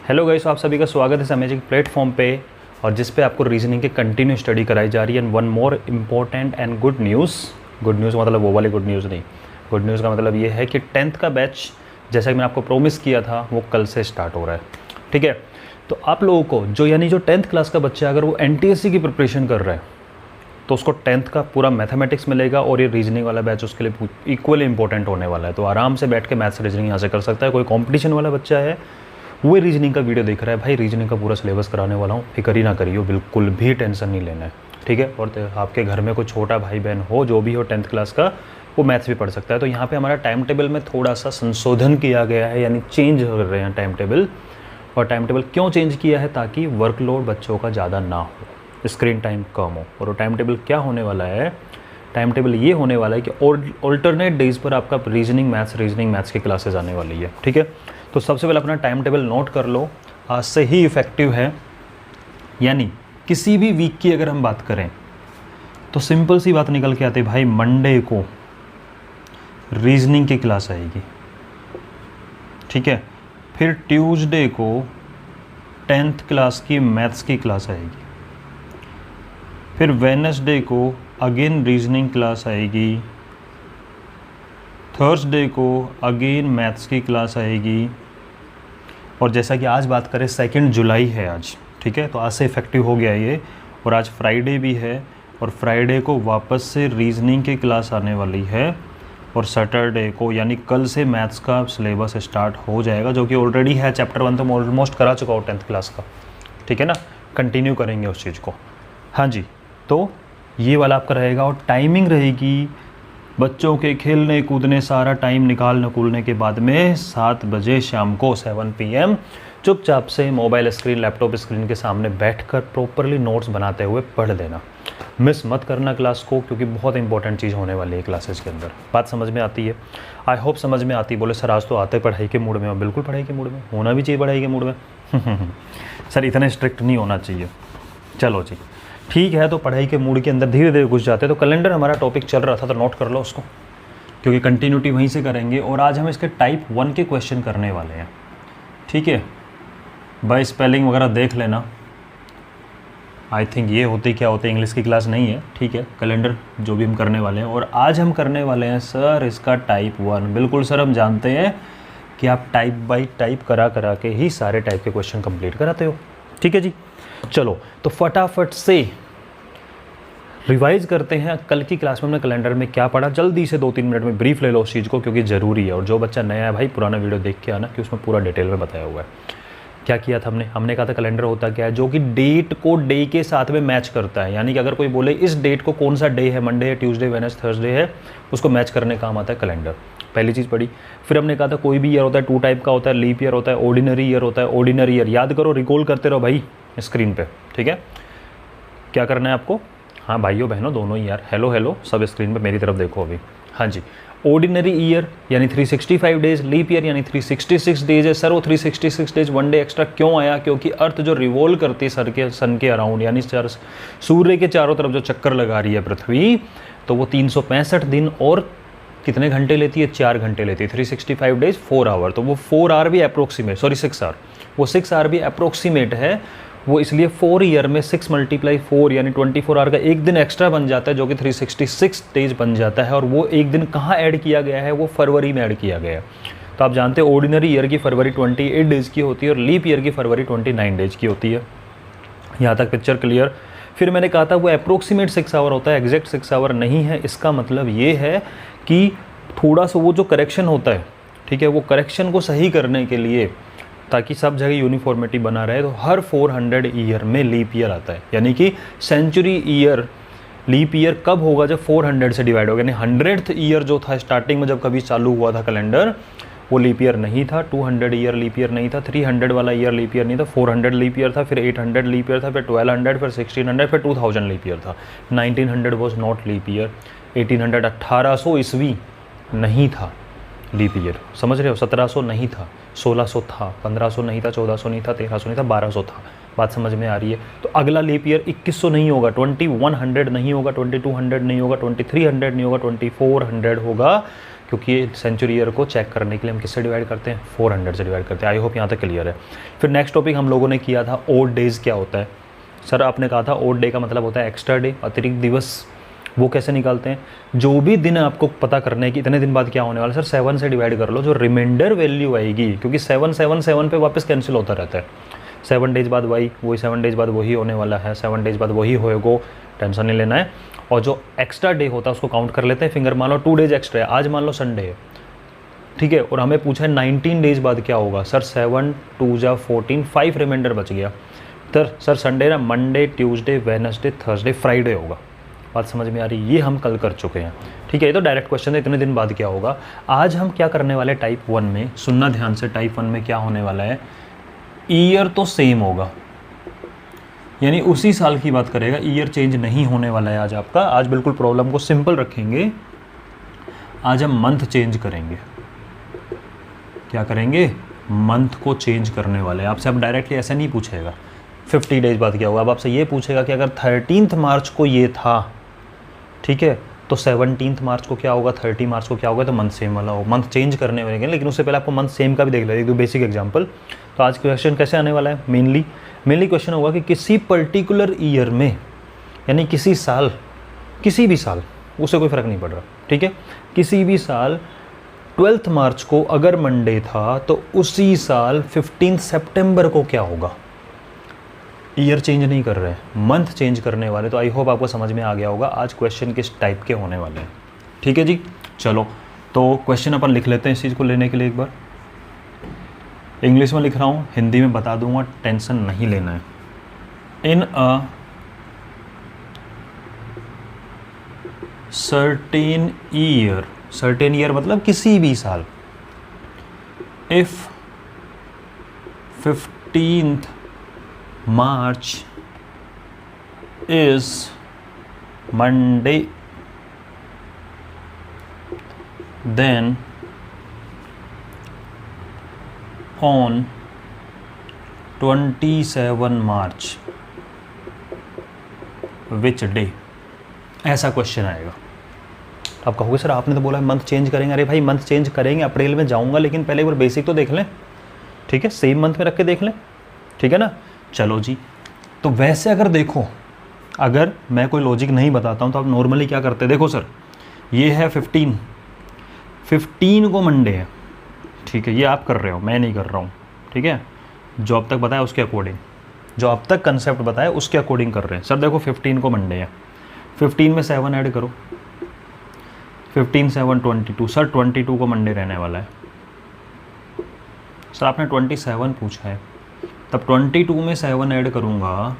Hello guys, आप सभी का स्वागत है इस अमेजिंग प्लेटफॉर्म पे और जिस पे आपको रीजनिंग की कंटिन्यू स्टडी कराई जा रही है। And one more important and good news मतलब वो वाली गुड न्यूज़ नहीं, गुड न्यूज़ का मतलब ये है कि 10th का बैच जैसा कि मैंने आपको प्रॉमिस किया था वो कल से स्टार्ट हो रहा है। ठीक है, तो आप लोगों को जो 10th क्लास का बच्चा अगर वो NTSC की प्रिपरेशन कर रहा है तो उसको 10th का पूरा मैथमेटिक्स मिलेगा और ये रीजनिंग वाला बैच उसके लिए इक्वली इंपॉर्टेंट होने वाला है। तो आराम से बैठ के मैथ्स रीजनिंग यहाँ से कर सकता है। कोई कॉम्पिटिशन वाला बच्चा है वो रीजनिंग का वीडियो देख रहा है, भाई रीजनिंग का पूरा सिलेबस कराने वाला हूँ, फिक्र ही ना करिए, बिल्कुल भी टेंशन नहीं लेना है। ठीक है, और आपके घर में कोई छोटा भाई बहन हो जो भी हो 10th क्लास का, वो मैथ्स भी पढ़ सकता है। तो यहाँ पे हमारा टाइम टेबल में थोड़ा सा संशोधन किया गया है, यानी चेंज कर रहे हैं टाइम टेबल। और टाइम टेबल क्यों चेंज किया है? ताकि वर्कलोड बच्चों का ज़्यादा ना हो, स्क्रीन टाइम कम हो। और वो टाइम टेबल क्या होने वाला है? टाइम टेबल ये होने वाला है कि ऑल्टरनेट डेज पर आपका रीजनिंग मैथ्स की क्लासेज आने वाली है। ठीक है, तो सबसे पहले अपना टाइम टेबल नोट कर लो, आज से ही इफ़ेक्टिव है। यानी किसी भी वीक की अगर हम बात करें तो सिंपल सी बात निकल के आती है, भाई मंडे को रीजनिंग की क्लास आएगी। ठीक है, फिर ट्यूसडे को 10th क्लास की मैथ्स की क्लास आएगी, फिर वेडनेसडे को अगेन रीजनिंग क्लास आएगी, थर्सडे को अगेन मैथ्स की क्लास आएगी। और जैसा कि आज बात करें 2 जुलाई है आज, ठीक है, तो आज से इफ़ेक्टिव हो गया ये। और आज फ्राइडे भी है और फ्राइडे को वापस से रीजनिंग की क्लास आने वाली है। और सैटरडे को यानी कल से मैथ्स का सिलेबस स्टार्ट हो जाएगा, जो कि ऑलरेडी है। चैप्टर 1 तो मैं ऑलमोस्ट करा चुका हूँ 10th क्लास का। ठीक है ना, कंटिन्यू करेंगे उस चीज़ को। हाँ जी, तो ये वाला आपका रहेगा। और टाइमिंग रहेगी बच्चों के खेलने कूदने सारा टाइम निकाल नकूलने के बाद में 7 बजे शाम को 7 PM चुपचाप से मोबाइल स्क्रीन लैपटॉप स्क्रीन के सामने बैठकर प्रॉपरली नोट्स बनाते हुए पढ़ देना। मिस मत करना क्लास को, क्योंकि बहुत इंपॉर्टेंट चीज़ होने वाली है क्लासेस के अंदर। बात समझ में आती है? आई होप समझ में आती है। बोले सर आज तो आते पढ़ाई के मूड में हो। बिल्कुल पढ़ाई के मूड में होना भी चाहिए, पढ़ाई के मूड में सर इतने स्ट्रिक्ट नहीं होना चाहिए। चलो जी ठीक है, तो पढ़ाई के मूड के अंदर धीरे धीरे घुस जाते हैं। तो कैलेंडर हमारा टॉपिक चल रहा था तो नोट कर लो उसको, क्योंकि कंटिन्यूटी वहीं से करेंगे। और आज हम इसके टाइप 1 के क्वेश्चन करने वाले हैं। ठीक है भाई, स्पेलिंग वगैरह देख लेना। आई थिंक ये होती क्या होती है, इंग्लिश की क्लास नहीं है। ठीक है, कैलेंडर जो भी हम करने वाले हैं। और आज हम करने वाले हैं सर इसका टाइप 1। बिल्कुल सर, हम जानते हैं कि आप टाइप बाई टाइप करा के ही सारे टाइप के क्वेश्चन कंप्लीट कराते हो। ठीक है जी, चलो तो फटाफट से रिवाइज करते हैं कल की क्लास में हमने कैलेंडर में क्या पढ़ा। जल्दी से 2-3 मिनट में ब्रीफ ले लो उस चीज़ को, क्योंकि ज़रूरी है। और जो बच्चा नया है भाई, पुराना वीडियो देख के आना, कि उसमें पूरा डिटेल में बताया हुआ है। क्या किया था हमने कहा था कैलेंडर होता क्या है, जो कि डेट को डे के साथ में मैच करता है। यानी कि अगर कोई बोले इस डेट को कौन सा डे है, मंडे है, ट्यूसडे, वेडनेसडे, थर्सडे है, उसको मैच करने काम आता है कैलेंडर। पहली चीज़ पढ़ी। फिर हमने कहा था कोई भी ईयर होता है 2 टाइप का होता है, लीप ईयर होता है, ऑर्डिनरी ईयर होता है। ऑर्डिनरी ईयर याद करो, रिकॉल करते रहो भाई स्क्रीन पे। ठीक है, क्या करना है आपको? हाँ भाइयों बहनों दोनों ही यार, हेलो सब स्क्रीन पे मेरी तरफ देखो अभी। हाँ जी, ऑर्डिनरी ईयर यानी 365 डेज, लीप ईयर यानी 366 डेज है। सर वो 366 डेज 1 डे एक्स्ट्रा क्यों आया? क्योंकि अर्थ जो रिवॉल्व करती है सन के अराउंड, यानी सूर्य के चारों तरफ जो चक्कर लगा रही है पृथ्वी, तो वो 365 दिन और कितने घंटे लेती है? 4 घंटे लेती है। 365 डेज 4 आवर, तो वो 4 आवर भी अप्रोक्सीमेट, सॉरी 6 आवर, वो 6 आवर भी अप्रोक्सीमेट है। वो इसलिए 4 ईयर में 6 × 4 यानी 24 आवर का एक दिन एक्स्ट्रा बन जाता है, जो कि 366 डेज बन जाता है। और वो एक दिन कहाँ ऐड किया गया है? वो फरवरी में ऐड किया गया है। तो आप जानते हैं ऑर्डिनरी ईयर की फरवरी 28 डेज़ की होती है और लीप ईयर की फरवरी 29 डेज़ की होती है। यहाँ तक पिक्चर क्लियर? फिर मैंने कहा था वो अप्रोक्सीमेट 6 आवर होता है, एग्जैक्ट 6 आवर नहीं है। इसका मतलब ये है कि थोड़ा सा वो जो करेक्शन होता है, ठीक है, वो करेक्शन को सही करने के लिए, ताकि सब जगह यूनिफॉर्मिटी बना रहे, तो हर 400 ईयर में लीप ईयर आता है। यानी कि सेंचुरी ईयर लीप ईयर कब होगा? जब 400 से डिवाइड होगा। यानी 100th ईयर जो था स्टार्टिंग में जब कभी चालू हुआ था कैलेंडर, वो लीप ईयर नहीं था। 200 ईयर लीप ईयर नहीं था, 300 वाला ईयर लीप ईयर नहीं था, 400 लीप ईयर था, फिर 800 लीप ईयर था, फिर 1200, फिर 1600, फिर 2000 लीप ईयर था। 1900 वॉज नॉट लीप ईयर। 1800 1800 ईस्वी नहीं था लीप ईयर, समझ रहे हो? 1700 नहीं था, 1600 था, 1500 नहीं था, 1400 नहीं था, 1300 नहीं था, 1200 था। बात समझ में आ रही है? तो अगला लीप ईयर 2100 नहीं होगा, 2100 नहीं होगा, 2200 नहीं होगा, 2300 नहीं होगा, 2400 होगा, क्योंकि ये सेंचुरी ईयर को चेक करने के लिए हम किससे डिवाइड करते हैं, 400 से डिवाइड करते हैं। आई होप यहाँ तक क्लियर है। फिर नेक्स्ट टॉपिक हम लोगों ने किया था ओड डेज़ क्या होता है। सर आपने कहा था ओड डे का मतलब होता है एक्स्ट्रा डे, अतिरिक्त दिवस। वो कैसे निकालते हैं, जो भी दिन आपको पता करना है कि इतने दिन बाद क्या होने वाला है, सर 7 से डिवाइड कर लो, जो रिमाइंडर वैल्यू आएगी, क्योंकि 7 7 7 पे वापस कैंसिल होता रहता है। 7 डेज बाद वही 7 डेज बाद वही होने वाला है, 7 डेज बाद वही होएगा, टेंशन नहीं लेना है। और जो एक्स्ट्रा डे होता है उसको काउंट कर लेते हैं फिंगर, मान लो 2 डेज एक्स्ट्रा है, आज मान लो संडे है, ठीक है, और हमें पूछा है 19 डेज बाद क्या होगा। सर 7 2 जा 14, 5 रिमाइंडर बच गया। सर संडे ना Monday Tuesday Wednesday Thursday Friday होगा। बात समझ में आ रही, ये हम कल कर चुके हैं, ठीक है। ये तो डायरेक्ट क्वेश्चन है, इतने दिन बाद क्या होगा। आज हम क्या करने वाले टाइप 1 में, सुनना ध्यान से, टाइप 1 में क्या होने वाला है, ईयर तो सेम होगा, यानी उसी साल की बात करेगा, ईयर चेंज नहीं होने वाला है आज आपका। आज बिल्कुल प्रॉब्लम को सिंपल रखेंगे। आज हम मंथ चेंज करेंगे। क्या करेंगे, मंथ को चेंज करने वाले हैं। आपसे अब डायरेक्टली ऐसा नहीं पूछेगा 50 डेज बाद क्या होगा, अब आपसे ये पूछेगा कि अगर 13 मार्च को ये था, ठीक है, तो 17 मार्च को क्या होगा, 30 मार्च को क्या होगा, तो मंथ सेम वाला हो, मंथ चेंज करने वाले। लेकिन उससे पहले आपको मंथ सेम का भी देख लेते हैं, बेसिक एग्जांपल। तो आज क्वेश्चन कैसे आने वाला है, मेनली क्वेश्चन होगा कि किसी पर्टिकुलर ईयर में, यानी किसी साल, किसी भी साल, उससे कोई फ़र्क नहीं पड़ रहा, ठीक है, किसी भी साल 12 मार्च को अगर मंडे था तो उसी साल 15 सितंबर को क्या होगा। ईयर चेंज नहीं कर रहे हैं, मंथ चेंज करने वाले। तो आई होप आपको समझ में आ गया होगा आज क्वेश्चन किस टाइप के होने वाले हैं, ठीक है जी। चलो तो क्वेश्चन अपन लिख लेते हैं इस चीज़ को लेने के लिए। एक बार इंग्लिश में लिख रहा हूँ, हिंदी में बता दूंगा, टेंशन नहीं लेना है। इन अ सर्टेन ईयर मतलब किसी भी साल, if 15th March is Monday, then on 27 March which day, ऐसा क्वेश्चन आएगा। आप कहोगे सर आपने तो बोला मंथ चेंज करेंगे। अरे भाई मंथ चेंज करेंगे, अप्रैल में जाऊंगा, लेकिन पहले एक बार बेसिक तो देख लें, ठीक है, सेम मंथ में रख के देख लें, ठीक है ना। चलो जी, तो वैसे अगर देखो, अगर मैं कोई लॉजिक नहीं बताता हूँ तो आप नॉर्मली क्या करते हैं, देखो सर ये है 15 को मंडे है, ठीक है, ये आप कर रहे हो, मैं नहीं कर रहा हूँ, ठीक है, जो अब तक बताया उसके अकॉर्डिंग, जो अब तक कंसेप्ट बताया उसके अकॉर्डिंग कर रहे हैं। सर देखो 15 को मंडे है, 15 में 7 ऐड करो, 15 7 22, सर 22 को मंडे रहने वाला है। सर आपने 27 पूछा है, तब 22 में 7 ऐड करूँगा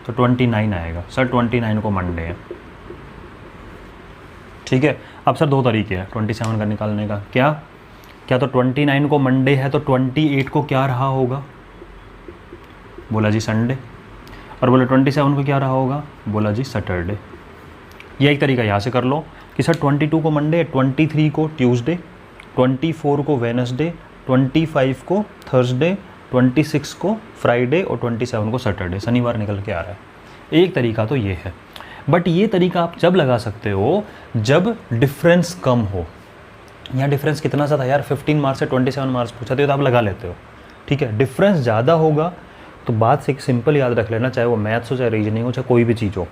तो 29 आएगा। सर 29 को मंडे है, ठीक है। अब सर दो तरीके हैं 27 का निकालने का, क्या तो 29 को मंडे है तो 28 को क्या रहा होगा, बोला जी संडे, और बोले 27 को क्या रहा होगा, बोला जी सैटरडे। यह एक तरीका यहाँ से कर लो कि सर 22 को मंडे, 23 को ट्यूसडे, 24 को वेडनेसडे, 25 को थर्सडे, 26 को फ्राइडे और 27 को सैटरडे, शनिवार निकल के आ रहा है। एक तरीका तो ये है, बट ये तरीका आप जब लगा सकते हो जब डिफरेंस कम हो। यहाँ डिफरेंस कितना सा था यार, 15 मार्च से 27 मार्च पूछा तो आप लगा लेते हो, ठीक है। डिफरेंस ज़्यादा होगा तो बात से सिंपल याद रख लेना, चाहे वो मैथ्स हो, चाहे रीजनिंग हो, चाहे कोई भी चीज़ हो।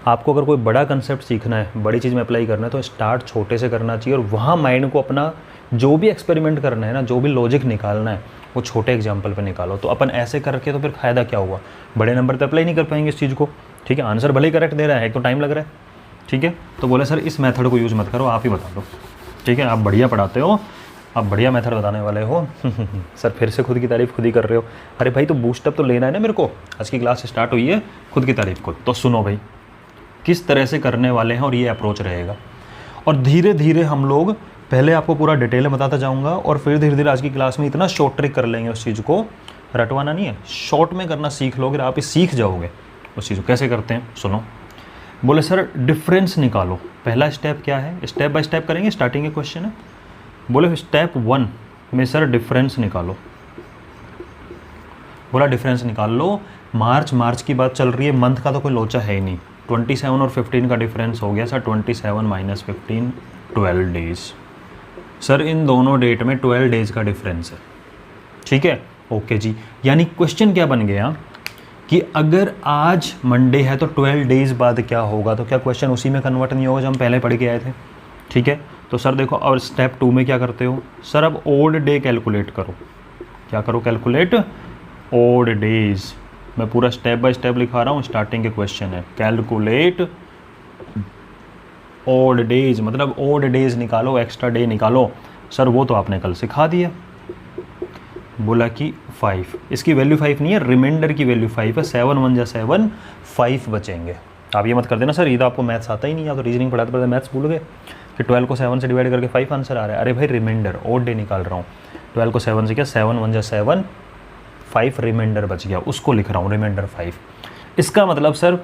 आपको अगर कोई बड़ा कंसेप्ट सीखना है, बड़ी चीज़ में अप्लाई करना है, तो स्टार्ट छोटे से करना चाहिए, और वहाँ माइंड को अपना जो भी एक्सपेरिमेंट करना है ना, जो भी लॉजिक निकालना है, वो छोटे एग्जाम्पल पे निकालो। तो अपन ऐसे करके तो फिर फ़ायदा क्या हुआ, बड़े नंबर पे अप्लाई नहीं कर पाएंगे इस चीज़ को, ठीक है। आंसर भले ही करेक्ट दे रहा है, एक तो टाइम लग रहा है, ठीक है। तो बोले सर इस मेथड को यूज़ मत करो, आप ही बता दो, ठीक है। आप बढ़िया पढ़ाते हो, आप बढ़िया मेथड बताने वाले हो। सर फिर से खुद की तारीफ़ खुद ही कर रहे हो। अरे भाई तो बूस्टअप तो लेना है ना मेरे को, आज की क्लास स्टार्ट हुई है, खुद की तारीफ़ खुद। तो सुनो भाई किस तरह से करने वाले हैं और ये अप्रोच रहेगा, और धीरे धीरे हम लोग, पहले आपको पूरा डिटेल में बताता जाऊंगा, और फिर धीरे धीरे आज की क्लास में इतना शॉर्ट ट्रिक कर लेंगे, उस चीज़ को रटवाना नहीं है, शॉर्ट में करना सीख लोगे, आप ही सीख जाओगे उस चीज़ को। कैसे करते हैं सुनो। बोले सर डिफरेंस निकालो, पहला स्टेप क्या है, स्टेप बाय स्टेप करेंगे, स्टार्टिंग के क्वेश्चन है। बोले स्टेप 1 में सर डिफरेंस निकालो। बोला डिफरेंस निकाल लो, मार्च की बात चल रही है, मंथ का तो कोई लोचा है ही नहीं। 27 और 15 का डिफरेंस हो गया सर 27 - 15 12 डेज। सर इन दोनों डेट में 12 डेज का डिफरेंस है, ठीक है, ओके जी। यानी क्वेश्चन क्या बन गया कि अगर आज मंडे है तो 12 डेज बाद क्या होगा, तो क्या क्वेश्चन उसी में कन्वर्ट नहीं होगा जो हम पहले पढ़ के आए थे, ठीक है। तो सर देखो, और स्टेप 2 में क्या करते हो सर, अब ओड डे कैलकुलेट करो। क्या करो, कैलकुलेट ओड डेज। मैं पूरा स्टेप बाय स्टेप लिखा रहा हूँ, स्टार्टिंग के क्वेश्चन है कैलकुलेट ओड डेज, मतलब ओड डेज निकालो, एक्स्ट्रा डे निकालो। सर वो तो आपने कल सिखा दिया, बोला कि 5, इसकी वैल्यू 5 नहीं है, रिमाइंडर की वैल्यू 5 है। 7 1 जा 7, 5 बचेंगे। आप ये मत कर देना सर ये तो आपको मैथ्स आता ही नहीं है, तो रीजनिंग पढ़ाते पढ़ाते मैथ्स भूल गए कि 12 को 7 से डिवाइड करके 5 आंसर आ रहा है। अरे भाई रिमाइंडर, ओड डे निकाल रहा हूँ। 12 को 7 से क्या, 7 1 जा 7, 5 रिमाइंडर बच गया, उसको लिख रहा हूँ रिमाइंडर 5। इसका मतलब सर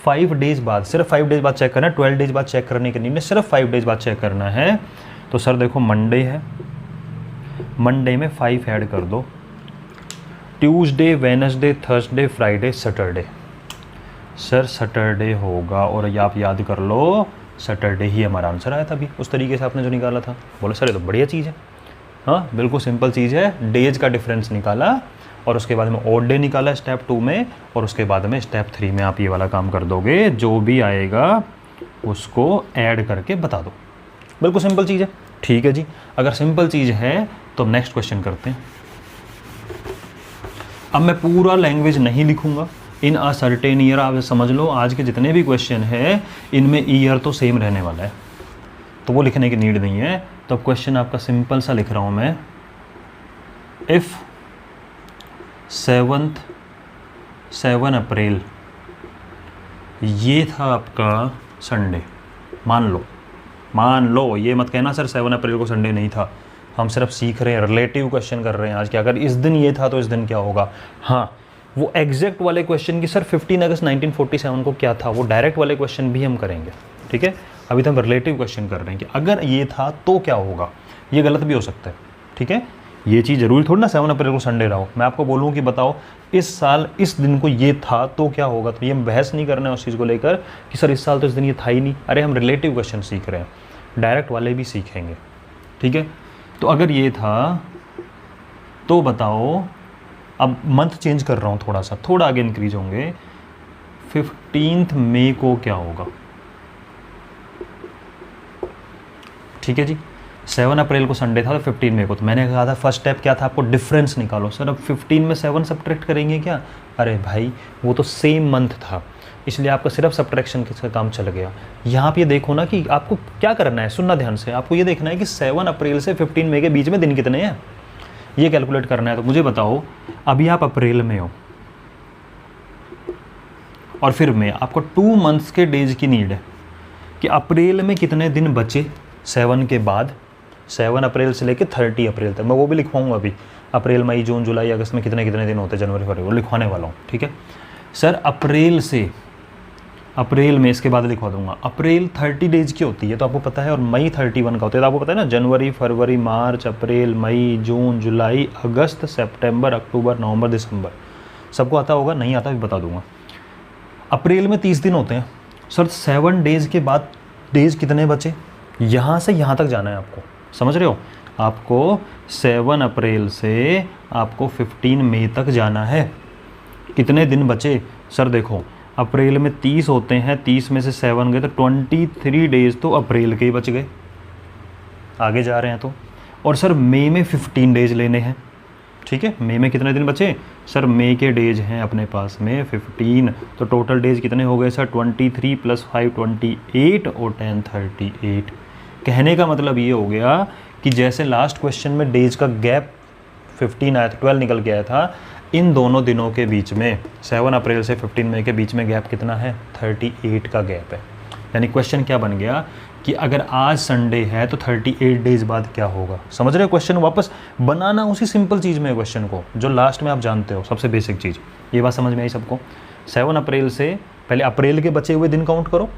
5 डेज बाद, सिर्फ 5 डेज बाद चेक करना है, 12 डेज बाद चेक करने के नहीं, सिर्फ 5 डेज बाद चेक करना है। तो सर देखो मंडे है, मंडे में 5 ऐड कर दो, Tuesday, Wednesday, Thursday, Friday, Saturday. Sir Saturday होगा, और आप याद कर लो सैटरडे ही हमारा आंसर आया था अभी, उस तरीके से आपने जो निकाला था। बोले सर ये तो बढ़िया चीज़ है। हाँ बिल्कुल सिंपल चीज़ है, डेज का डिफरेंस निकाला और उसके बाद में ओड डे निकाला स्टेप 2 में, और उसके बाद में स्टेप 3 में आप ये वाला काम कर दोगे, जो भी आएगा उसको ऐड करके बता दो। बिल्कुल सिंपल चीज़ है, ठीक है जी। अगर सिंपल चीज़ है तो नेक्स्ट क्वेश्चन करते हैं। अब मैं पूरा लैंग्वेज नहीं लिखूंगा, इन अ सर्टेन ईयर आप समझ लो, आज के जितने भी क्वेश्चन हैं इनमें ईयर तो सेम रहने वाला है, तो वो लिखने की नीड नहीं है। तो क्वेश्चन आपका सिंपल सा लिख रहा हूँ मैं, इफ़ 7 अप्रैल ये था आपका संडे, मान लो, ये मत कहना सर 7 अप्रैल को संडे नहीं था, हम सिर्फ सीख रहे हैं, रिलेटिव क्वेश्चन कर रहे हैं आज कि अगर इस दिन ये था तो इस दिन क्या होगा। हाँ वो एग्जैक्ट वाले क्वेश्चन की सर 15 अगस्त 1947 को क्या था, वो डायरेक्ट वाले क्वेश्चन भी हम करेंगे, ठीक है। अभी तो हम रिलेटिव क्वेश्चन कर रहे हैं कि अगर ये था तो क्या होगा, ये गलत भी हो सकता है, ठीक है। ये चीज़ जरूरी थोड़ी ना 7 अप्रैल को संडे रहा हो, मैं आपको बोलूँ कि बताओ इस साल इस दिन को ये था तो क्या होगा, तो ये बहस नहीं करना है उस चीज़ को लेकर कि सर इस साल तो इस दिन ये था ही नहीं। अरे हम रिलेटिव क्वेश्चन सीख रहे हैं, डायरेक्ट वाले भी सीखेंगे, ठीक है। तो अगर ये था तो बताओ, अब मंथ चेंज कर रहा हूँ थोड़ा आगे इंक्रीज होंगे, 15 मई को क्या होगा, ठीक है जी। 7 अप्रैल को संडे था तो 15 मई को, तो मैंने कहा था फर्स्ट स्टेप क्या था, आपको डिफरेंस निकालो। सर अब 15 में 7 सब्ट्रैक्ट करेंगे क्या, अरे भाई वो तो सेम मंथ था, इसलिए आपका सिर्फ सब्ट्रैक्शन का काम चल गया। यहाँ पे ये देखो ना कि आपको क्या करना है, सुनना ध्यान से, आपको ये देखना है कि 7 अप्रैल से 15 मई के बीच में दिन कितने हैं, ये कैलकुलेट करना है। तो मुझे बताओ अभी आप अप्रैल में हो और फिर में आपको 2 मंथ्स के डेज की नीड है कि अप्रैल में कितने दिन बचे 7 के बाद, 7 अप्रैल से लेकर 30 अप्रैल तक, मैं वो भी लिखवाऊंगा अभी, अप्रैल मई जून जुलाई अगस्त में कितने कितने दिन होते हैं, जनवरी फरवरी, वो लिखवाने वाला हूँ, ठीक है। सर अप्रैल में इसके बाद लिखवा दूंगा, अप्रैल 30 डेज की होती है तो आपको पता है, और मई 31 का होता है तो आपको पता है ना, जनवरी फरवरी मार्च अप्रैल मई जून जुलाई अगस्त सितंबर अक्टूबर नवंबर दिसंबर, सबको आता होगा, नहीं आता भी बता दूंगा। अप्रैल में 30 दिन होते हैं सर, 7 डेज के बाद डेज कितने बचे, यहाँ से यहाँ तक जाना है आपको, समझ रहे हो, आपको 7 अप्रैल से आपको 15 मई तक जाना है। कितने दिन बचे सर, देखो अप्रैल में 30 होते हैं, 30 में से 7 गए तो 23 डेज तो अप्रैल के ही बच गए, आगे जा रहे हैं तो। और सर मई में 15 डेज लेने हैं, ठीक है। मई में कितने दिन बचे सर, मई के डेज हैं अपने पास में 15, तो टोटल डेज कितने हो गए सर, 23 + 5 28 और 10 38। कहने का मतलब ये हो गया कि जैसे लास्ट क्वेश्चन में डेज का गैप 15 आया था, 12 निकल के आया था, इन दोनों दिनों के बीच में 7 अप्रैल से 15 मई के बीच में गैप कितना है, 38 का गैप है। यानी क्वेश्चन क्या बन गया कि अगर आज संडे है तो 38 डेज बाद क्या होगा, समझ रहे हो। क्वेश्चन वापस बनाना उसी सिंपल चीज़ में क्वेश्चन को, जो लास्ट में आप जानते हो, सबसे बेसिक चीज़। ये बात समझ में आई सबको। 7 अप्रैल से पहले अप्रैल के बचे हुए दिन काउंट करो,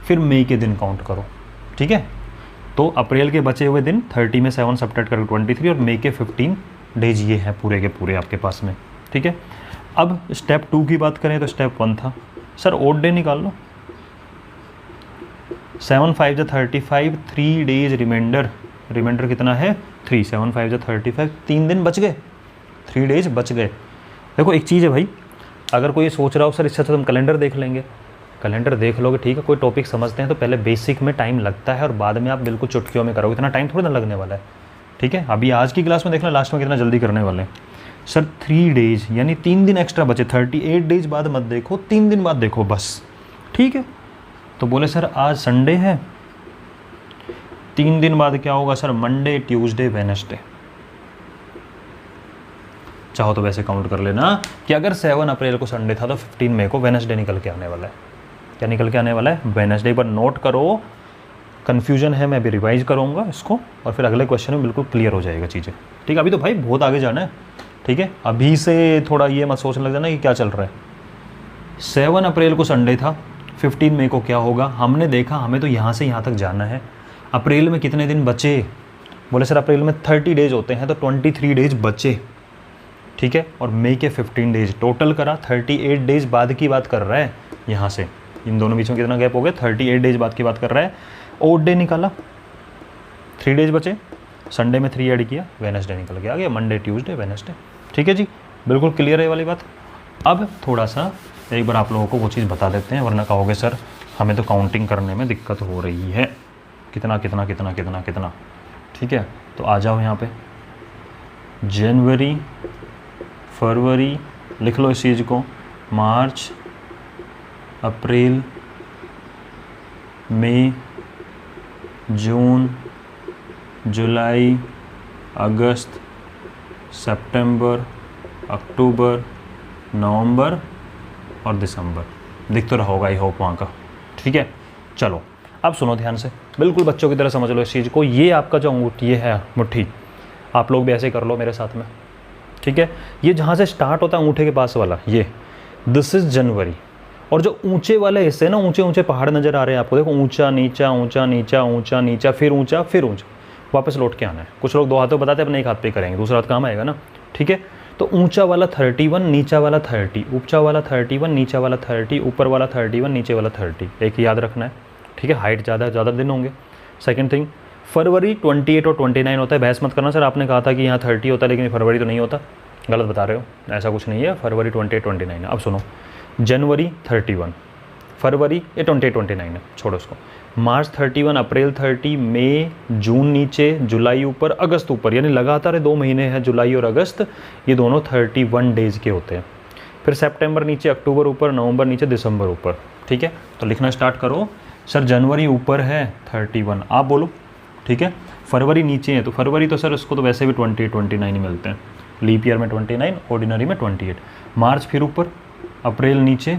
फिर मई के दिन काउंट करो, ठीक है। तो अप्रैल के बचे हुए दिन 30 में 7 सब्ट्रैक्ट करके 23 और मई के 15 डेज ये हैं पूरे के पूरे आपके पास में, ठीक है। अब स्टेप 2 की बात करें तो स्टेप 1 था सर ओड डे निकाल लो। 7 5 जा 35, 3 डेज रिमाइंडर, रिमाइंडर कितना है 3, 7 5 जा 35, 3 दिन बच गए, 3 डेज बच गए। देखो एक चीज़ है भाई, अगर कोई सोच रहा हो सर इससे तो हम कैलेंडर देख लेंगे, कैलेंडर देख लोगे ठीक है, कोई टॉपिक समझते हैं तो पहले बेसिक में टाइम लगता है और बाद में आप बिल्कुल चुटकियों में करोगे, इतना टाइम थोड़ी ना लगने वाला है, ठीक है। अभी आज की क्लास में देखना लास्ट में कितना जल्दी करने वाले हैं। सर 3 डेज यानी 3 दिन एक्स्ट्रा बचे, 38 डेज बाद मत देखो, 3 दिन बाद देखो बस, ठीक है। तो बोले सर आज संडे है, 3 दिन बाद क्या होगा सर, मंडे ट्यूसडे वेडनेसडे। चाहो तो वैसे काउंट कर लेना कि अगर 7 अप्रैल को संडे था तो 15 मई को वेडनेसडे निकल के आने वाला है। क्या निकल के आने वाला है, वेडनेसडे। पर नोट करो, कन्फ्यूजन है, मैं अभी रिवाइज करूँगा इसको और फिर अगले क्वेश्चन में बिल्कुल क्लियर हो जाएगा चीज़ें, ठीक है। अभी तो भाई बहुत आगे जाना है, ठीक है। अभी से थोड़ा ये मत सोचने लग जाना कि क्या चल रहा है। 7 अप्रैल को संडे था, 15 मई को क्या होगा, हमने देखा हमें तो यहाँ से यहाँ तक जाना है। अप्रैल में कितने दिन बचे, बोले सर अप्रैल में 30 डेज होते हैं तो 23 डेज बचे, ठीक है। और मई के 15 डेज टोटल करा, 38 डेज बाद की बात कर रहा है यहाँ से, इन दोनों बीच में कितना गैप हो गया, 38 डेज बाद की बात कर रहा है। ओड डे निकाला, 3 डेज बचे, संडे में 3 ऐड किया, वेडनेसडे निकल के आ गया, मंडे ट्यूसडे वेडनेसडे, ठीक है जी, बिल्कुल क्लियर है ये वाली बात। अब थोड़ा सा एक बार आप लोगों को वो चीज़ बता देते हैं, वरना कहोगे सर हमें तो काउंटिंग करने में दिक्कत हो रही है, कितना कितना कितना कितना कितना, ठीक है। तो आ जाओ यहाँ पे, जनवरी फरवरी लिख लो इस चीज़ को, मार्च अप्रैल मई जून जुलाई अगस्त सितंबर अक्टूबर नवंबर और दिसंबर, दिख तो रहा होगा आई होप वहाँ का, ठीक है। चलो अब सुनो ध्यान से, बिल्कुल बच्चों की तरह समझ लो इस चीज़ को। ये आपका जो अंगूठी ये है मुट्ठी, आप लोग भी ऐसे कर लो मेरे साथ में, ठीक है। ये जहाँ से स्टार्ट होता है अंगूठे के पास वाला, ये दिस इज़ जनवरी। और जो ऊंचे वाले हिस्से ना, ऊंचे ऊंचे पहाड़ नज़र आ रहे हैं आपको, देखो ऊंचा नीचा ऊंचा नीचा ऊंचा नीचा फिर ऊंचा फिर ऊंचा, वापस लौट के आना है। कुछ लोग 2 हाथों बताते हैं, अपने एक हाथ पे करेंगे, दूसरा हाथ काम आएगा ना, ठीक है। तो ऊंचा वाला 31, नीचा वाला 30, ऊंचा वाला 31, नीचा वाला 30, ऊपर वाला 31, नीचे वाला 30, एक याद रखना है, ठीक है। हाइट ज़्यादा दिन होंगे। सेकंड थिंग, फरवरी 28 और 29 होता है, बहस मत करना सर आपने कहा था कि यहाँ 30 होता है लेकिन फरवरी तो नहीं होता, गलत बता रहे हो, ऐसा कुछ नहीं है, फरवरी 28 29 है। अब सुनो, जनवरी 31, फरवरी ये 28 29 है, छोड़ो उसको, मार्च 31, अप्रैल 30, मई जून नीचे जुलाई ऊपर अगस्त ऊपर, यानी लगातार 2 महीने हैं जुलाई और अगस्त, ये दोनों 31 डेज़ के होते हैं। फिर सितंबर नीचे अक्टूबर ऊपर नवंबर नीचे दिसंबर ऊपर, ठीक है। तो लिखना स्टार्ट करो, सर जनवरी ऊपर है 31, आप बोलो, ठीक है। फरवरी नीचे है तो फरवरी तो सर उसको तो वैसे भी 28 29 मिलते हैं, लीप ईयर में 29, ऑर्डिनरी में 28। मार्च फिर ऊपर, अप्रैल नीचे,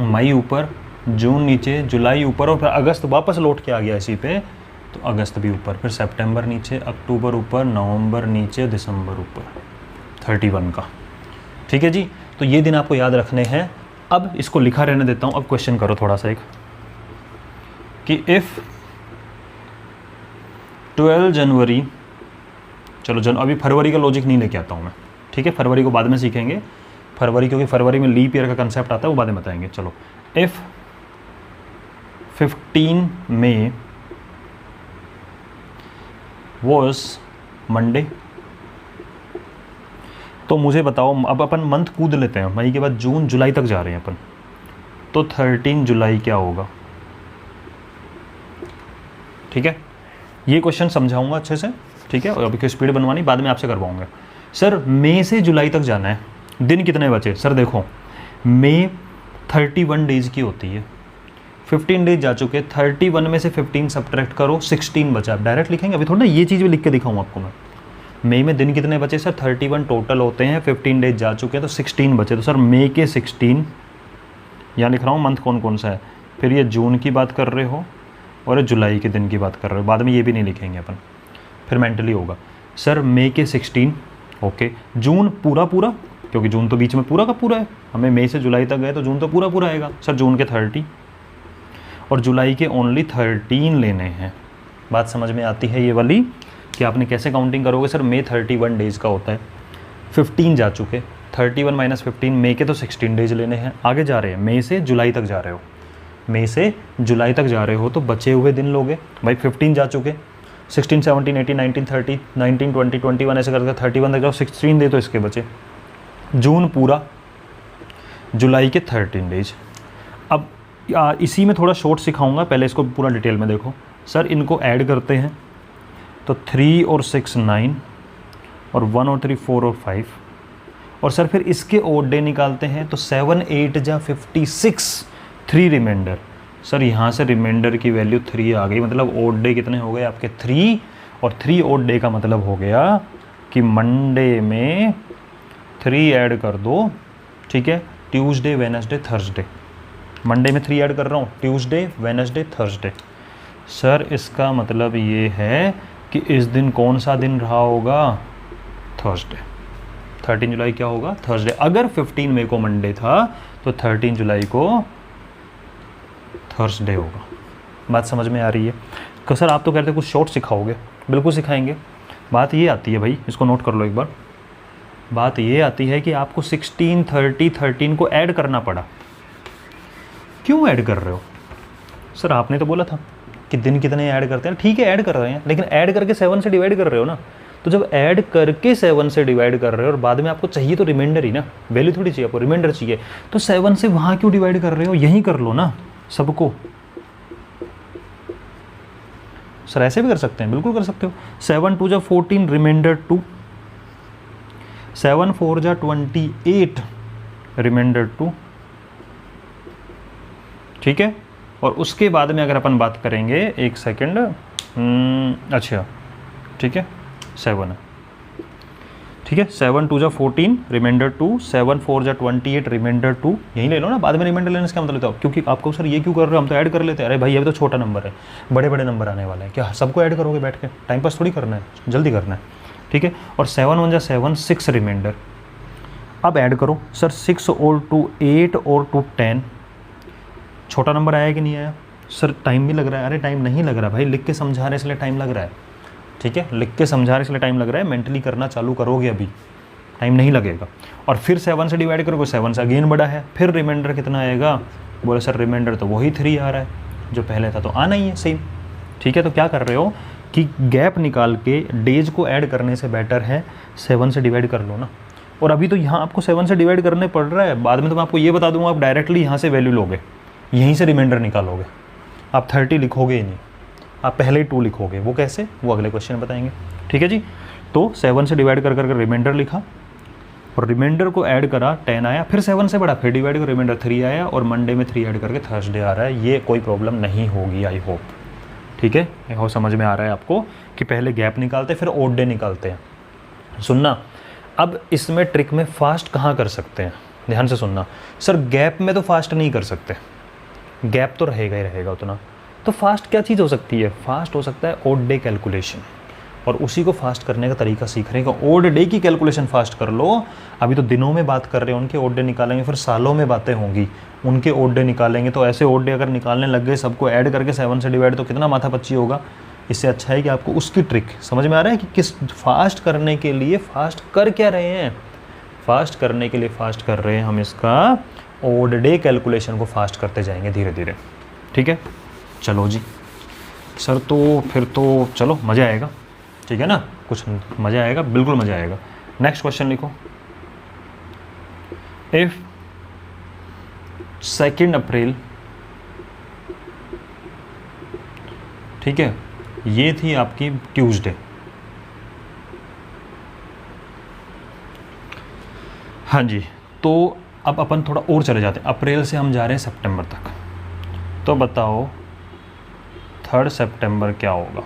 मई ऊपर, जून नीचे, जुलाई ऊपर और फिर अगस्त वापस लौट के आ गया इसी पे, तो अगस्त भी ऊपर, फिर सितंबर नीचे, अक्टूबर ऊपर, नवंबर नीचे, दिसंबर ऊपर, 31 का, ठीक है जी। तो ये दिन आपको याद रखने हैं। अब इसको लिखा रहने देता हूँ, अब क्वेश्चन करो थोड़ा सा एक, कि इफ़ 12 जनवरी, चलो अभी फरवरी का लॉजिक नहीं लेके आता हूँ मैं, ठीक है, फरवरी को बाद में सीखेंगे, फरवरी क्योंकि फरवरी में लीप ईयर का कंसेप्ट आता है, वो बाद में बताएंगे। चलो, इफ़ 15 मई वॉज मंडे, तो मुझे बताओ, अब अपन मंथ कूद लेते हैं, मई के बाद जून जुलाई तक जा रहे हैं अपन, तो 13 जुलाई क्या होगा, ठीक है। ये क्वेश्चन समझाऊंगा अच्छे से, ठीक है, और अभी स्पीड बनवानी बाद में आपसे करवाऊंगा। सर मई से जुलाई तक जाना है, दिन कितने बचे, सर देखो मई 31 डेज़ की होती है, 15 डेज जा चुके, 31 में से 15 सब्ट्रैक्ट करो, 16 बचा। आप डायरेक्ट लिखेंगे, अभी थोड़ा ना ये चीज़ भी लिख के दिखाऊँ आपको मैं। मई में दिन कितने बचे सर, 31 टोटल होते हैं, 15 डेज जा चुके हैं तो 16 बचे, तो सर मई के 16, यहाँ लिख रहा हूँ मंथ कौन कौन सा है, फिर ये जून की बात कर रहे हो और जुलाई के दिन की बात कर रहे हो, बाद में ये भी नहीं लिखेंगे अपन, फिर मेंटली होगा। सर मई के 16, ओके, जून पूरा क्योंकि जून तो बीच में पूरा का पूरा है, हमें मई से जुलाई तक गए तो जून तो पूरा आएगा। सर जून के 30 और जुलाई के ओनली 13 लेने हैं। बात समझ में आती है ये वाली कि आपने कैसे काउंटिंग करोगे। सर मई 31 डेज़ का होता है, 15 जा चुके, 31 - 15 मई के तो 16 डेज लेने हैं। आगे जा रहे हैं, मई से जुलाई तक जा रहे हो, मई से जुलाई तक जा रहे हो तो बचे हुए दिन लोगे भाई। 15 जा चुके, 16, 17, 18, 19, 30, 19, 20, 21 ऐसे करके 31 तक जाओ, 16 डे तो इसके बचे, जून पूरा, जुलाई के 13 डेज। अब इसी में थोड़ा शॉर्ट सिखाऊंगा, पहले इसको पूरा डिटेल में देखो। सर इनको ऐड करते हैं तो 3 और 6 9 और 1 और 3 4 और 5, और सर फिर इसके ओड डे निकालते हैं तो 7 8 जा 56, 3 रिमाइंडर। सर यहाँ से रिमाइंडर की वैल्यू 3 आ गई, मतलब ओड डे कितने हो गए आपके 3, और 3 ओड डे का मतलब हो गया कि मंडे में 3 ऐड कर दो, ठीक है, ट्यूसडे वेडनेसडे थर्सडे, मंडे में 3 ऐड कर रहा हूँ, ट्यूसडे वेडनेसडे थर्सडे। सर इसका मतलब ये है कि इस दिन कौन सा दिन रहा होगा, थर्सडे। 13 जुलाई क्या होगा, थर्सडे। अगर 15 मई को मंडे था तो 13 जुलाई को थर्सडे होगा। बात समझ में आ रही है? तो सर आप तो कहते हैं कुछ शॉर्ट सिखाओगे, बिल्कुल सिखाएंगे। बात ये आती है भाई, इसको नोट कर लो एक बार। बात ये आती है कि आपको 16 30 13 को ऐड करना पड़ा। क्यों ऐड कर रहे हो? सर आपने तो बोला था कि दिन कितने ऐड करते हैं, ठीक है ऐड कर रहे हैं, लेकिन ऐड करके 7 से डिवाइड कर रहे हो ना। तो जब ऐड करके 7 से डिवाइड कर रहे हो और बाद में आपको चाहिए तो रिमाइंडर ही ना, वैल्यू थोड़ी चाहिए आपको, रिमाइंडर चाहिए, तो 7 से वहाँ क्यों डिवाइड कर रहे हो, यहीं कर लो ना सबको। सर ऐसे भी कर सकते हैं, बिल्कुल कर सकते हो। 7 2 जा 14, रिमाइंडर 2, 7 4 जा 28, रिमाइंडर 2, ठीक है। और उसके बाद में अगर अपन बात करेंगे, एक सेकंड, अच्छा ठीक है, 7 है, ठीक है, 7 2 जा 14, रिमाइंडर 2, 7 4 जा 28, रिमाइंडर 2, यही ले लो ना, बाद में रिमाइंडर लेने से क्या मतलब है? क्योंकि आपको सर ये क्यों कर रहे हो, हम तो ऐड कर लेते हैं। अरे भाई ये तो छोटा नंबर है, बड़े बड़े नंबर आने वाले हैं, क्या सबको ऐड करोगे बैठ के? टाइम पास थोड़ी करना है, जल्दी करना है, ठीक है। और 7 1 जा 7, 6 रिमाइंडर। अब ऐड करो सर, 6 और 2 8 और 2 10, छोटा नंबर आया कि नहीं आया? सर टाइम भी लग रहा है। अरे टाइम नहीं लग रहा भाई, लिख के समझा रहे इसलिए टाइम लग रहा है, ठीक है, लिख के समझा रहे इसलिए टाइम लग रहा है, मेंटली करना चालू करोगे अभी टाइम नहीं लगेगा। और फिर 7 से डिवाइड करोगे, 7 से अगेन बड़ा है, फिर रिमाइंडर कितना आएगा? बोले सर रिमाइंडर तो वही 3 आ रहा है जो पहले था, तो आना ही है सेम, ठीक है। तो क्या कर रहे हो कि गैप निकाल के डेज को ऐड करने से बेटर है 7 से डिवाइड कर लो ना। और अभी तो यहाँ आपको 7 से डिवाइड करने पड़ रहा है, बाद में तो मैं आपको ये बता दूंगा, आप डायरेक्टली यहाँ से वैल्यू लोगे, यहीं से रिमाइंडर निकालोगे, आप 30 लिखोगे ही नहीं, आप पहले ही 2 लिखोगे। वो कैसे, वो अगले क्वेश्चन में बताएंगे, ठीक है जी। तो 7 से डिवाइड कर करके रिमाइंडर लिखा और रिमाइंडर को ऐड करा, 10 आया, फिर 7 से बढ़ा, फिर डिवाइड कर रिमाइंडर 3 आया, और मंडे में 3 ऐड करके थर्सडे आ रहा है। ये कोई प्रॉब्लम नहीं होगी, आई होप, ठीक है। ये समझ में आ रहा है आपको कि पहले गैप निकालते फिर ओड डे निकालते हैं। सुनना, अब इसमें ट्रिक में फास्ट कहाँ कर सकते हैं, ध्यान से सुनना। सर गैप में तो फास्ट नहीं कर सकते, गैप तो रहेगा ही रहेगा उतना। तो फास्ट क्या चीज़ हो सकती है? फास्ट हो सकता है ओड डे कैलकुलेशन, और उसी को फास्ट करने का तरीका सीख रहे हैं कि ओड डे की कैलकुलेशन फास्ट कर लो। अभी तो दिनों में बात कर रहे हैं, उनके ओड डे निकालेंगे, फिर सालों में बातें होंगी, उनके ओड डे निकालेंगे। तो ऐसे ओड डे अगर निकालने लग गए सबको ऐड करके 7 से डिवाइड, तो कितना माथापच्ची होगा। इससे अच्छा है कि आपको उसकी ट्रिक समझ में आ रहा है कि किस फास्ट करने के लिए फास्ट कर क्या रहे हैं। फास्ट करने के लिए फास्ट कर रहे हैं हम इसका ओड डे कैलकुलेशन को फास्ट करते जाएंगे धीरे धीरे, ठीक है। चलो जी सर, तो फिर तो चलो मज़ा आएगा, ठीक है ना, कुछ मज़ा आएगा, बिल्कुल मज़ा आएगा। नेक्स्ट क्वेश्चन लिखो। इफ 2 अप्रैल, ठीक है, ये थी आपकी ट्यूसडे, हाँ जी। तो अब अपन थोड़ा और चले जाते हैं, अप्रैल से हम जा रहे हैं सितंबर तक। तो बताओ 3 सितंबर क्या होगा?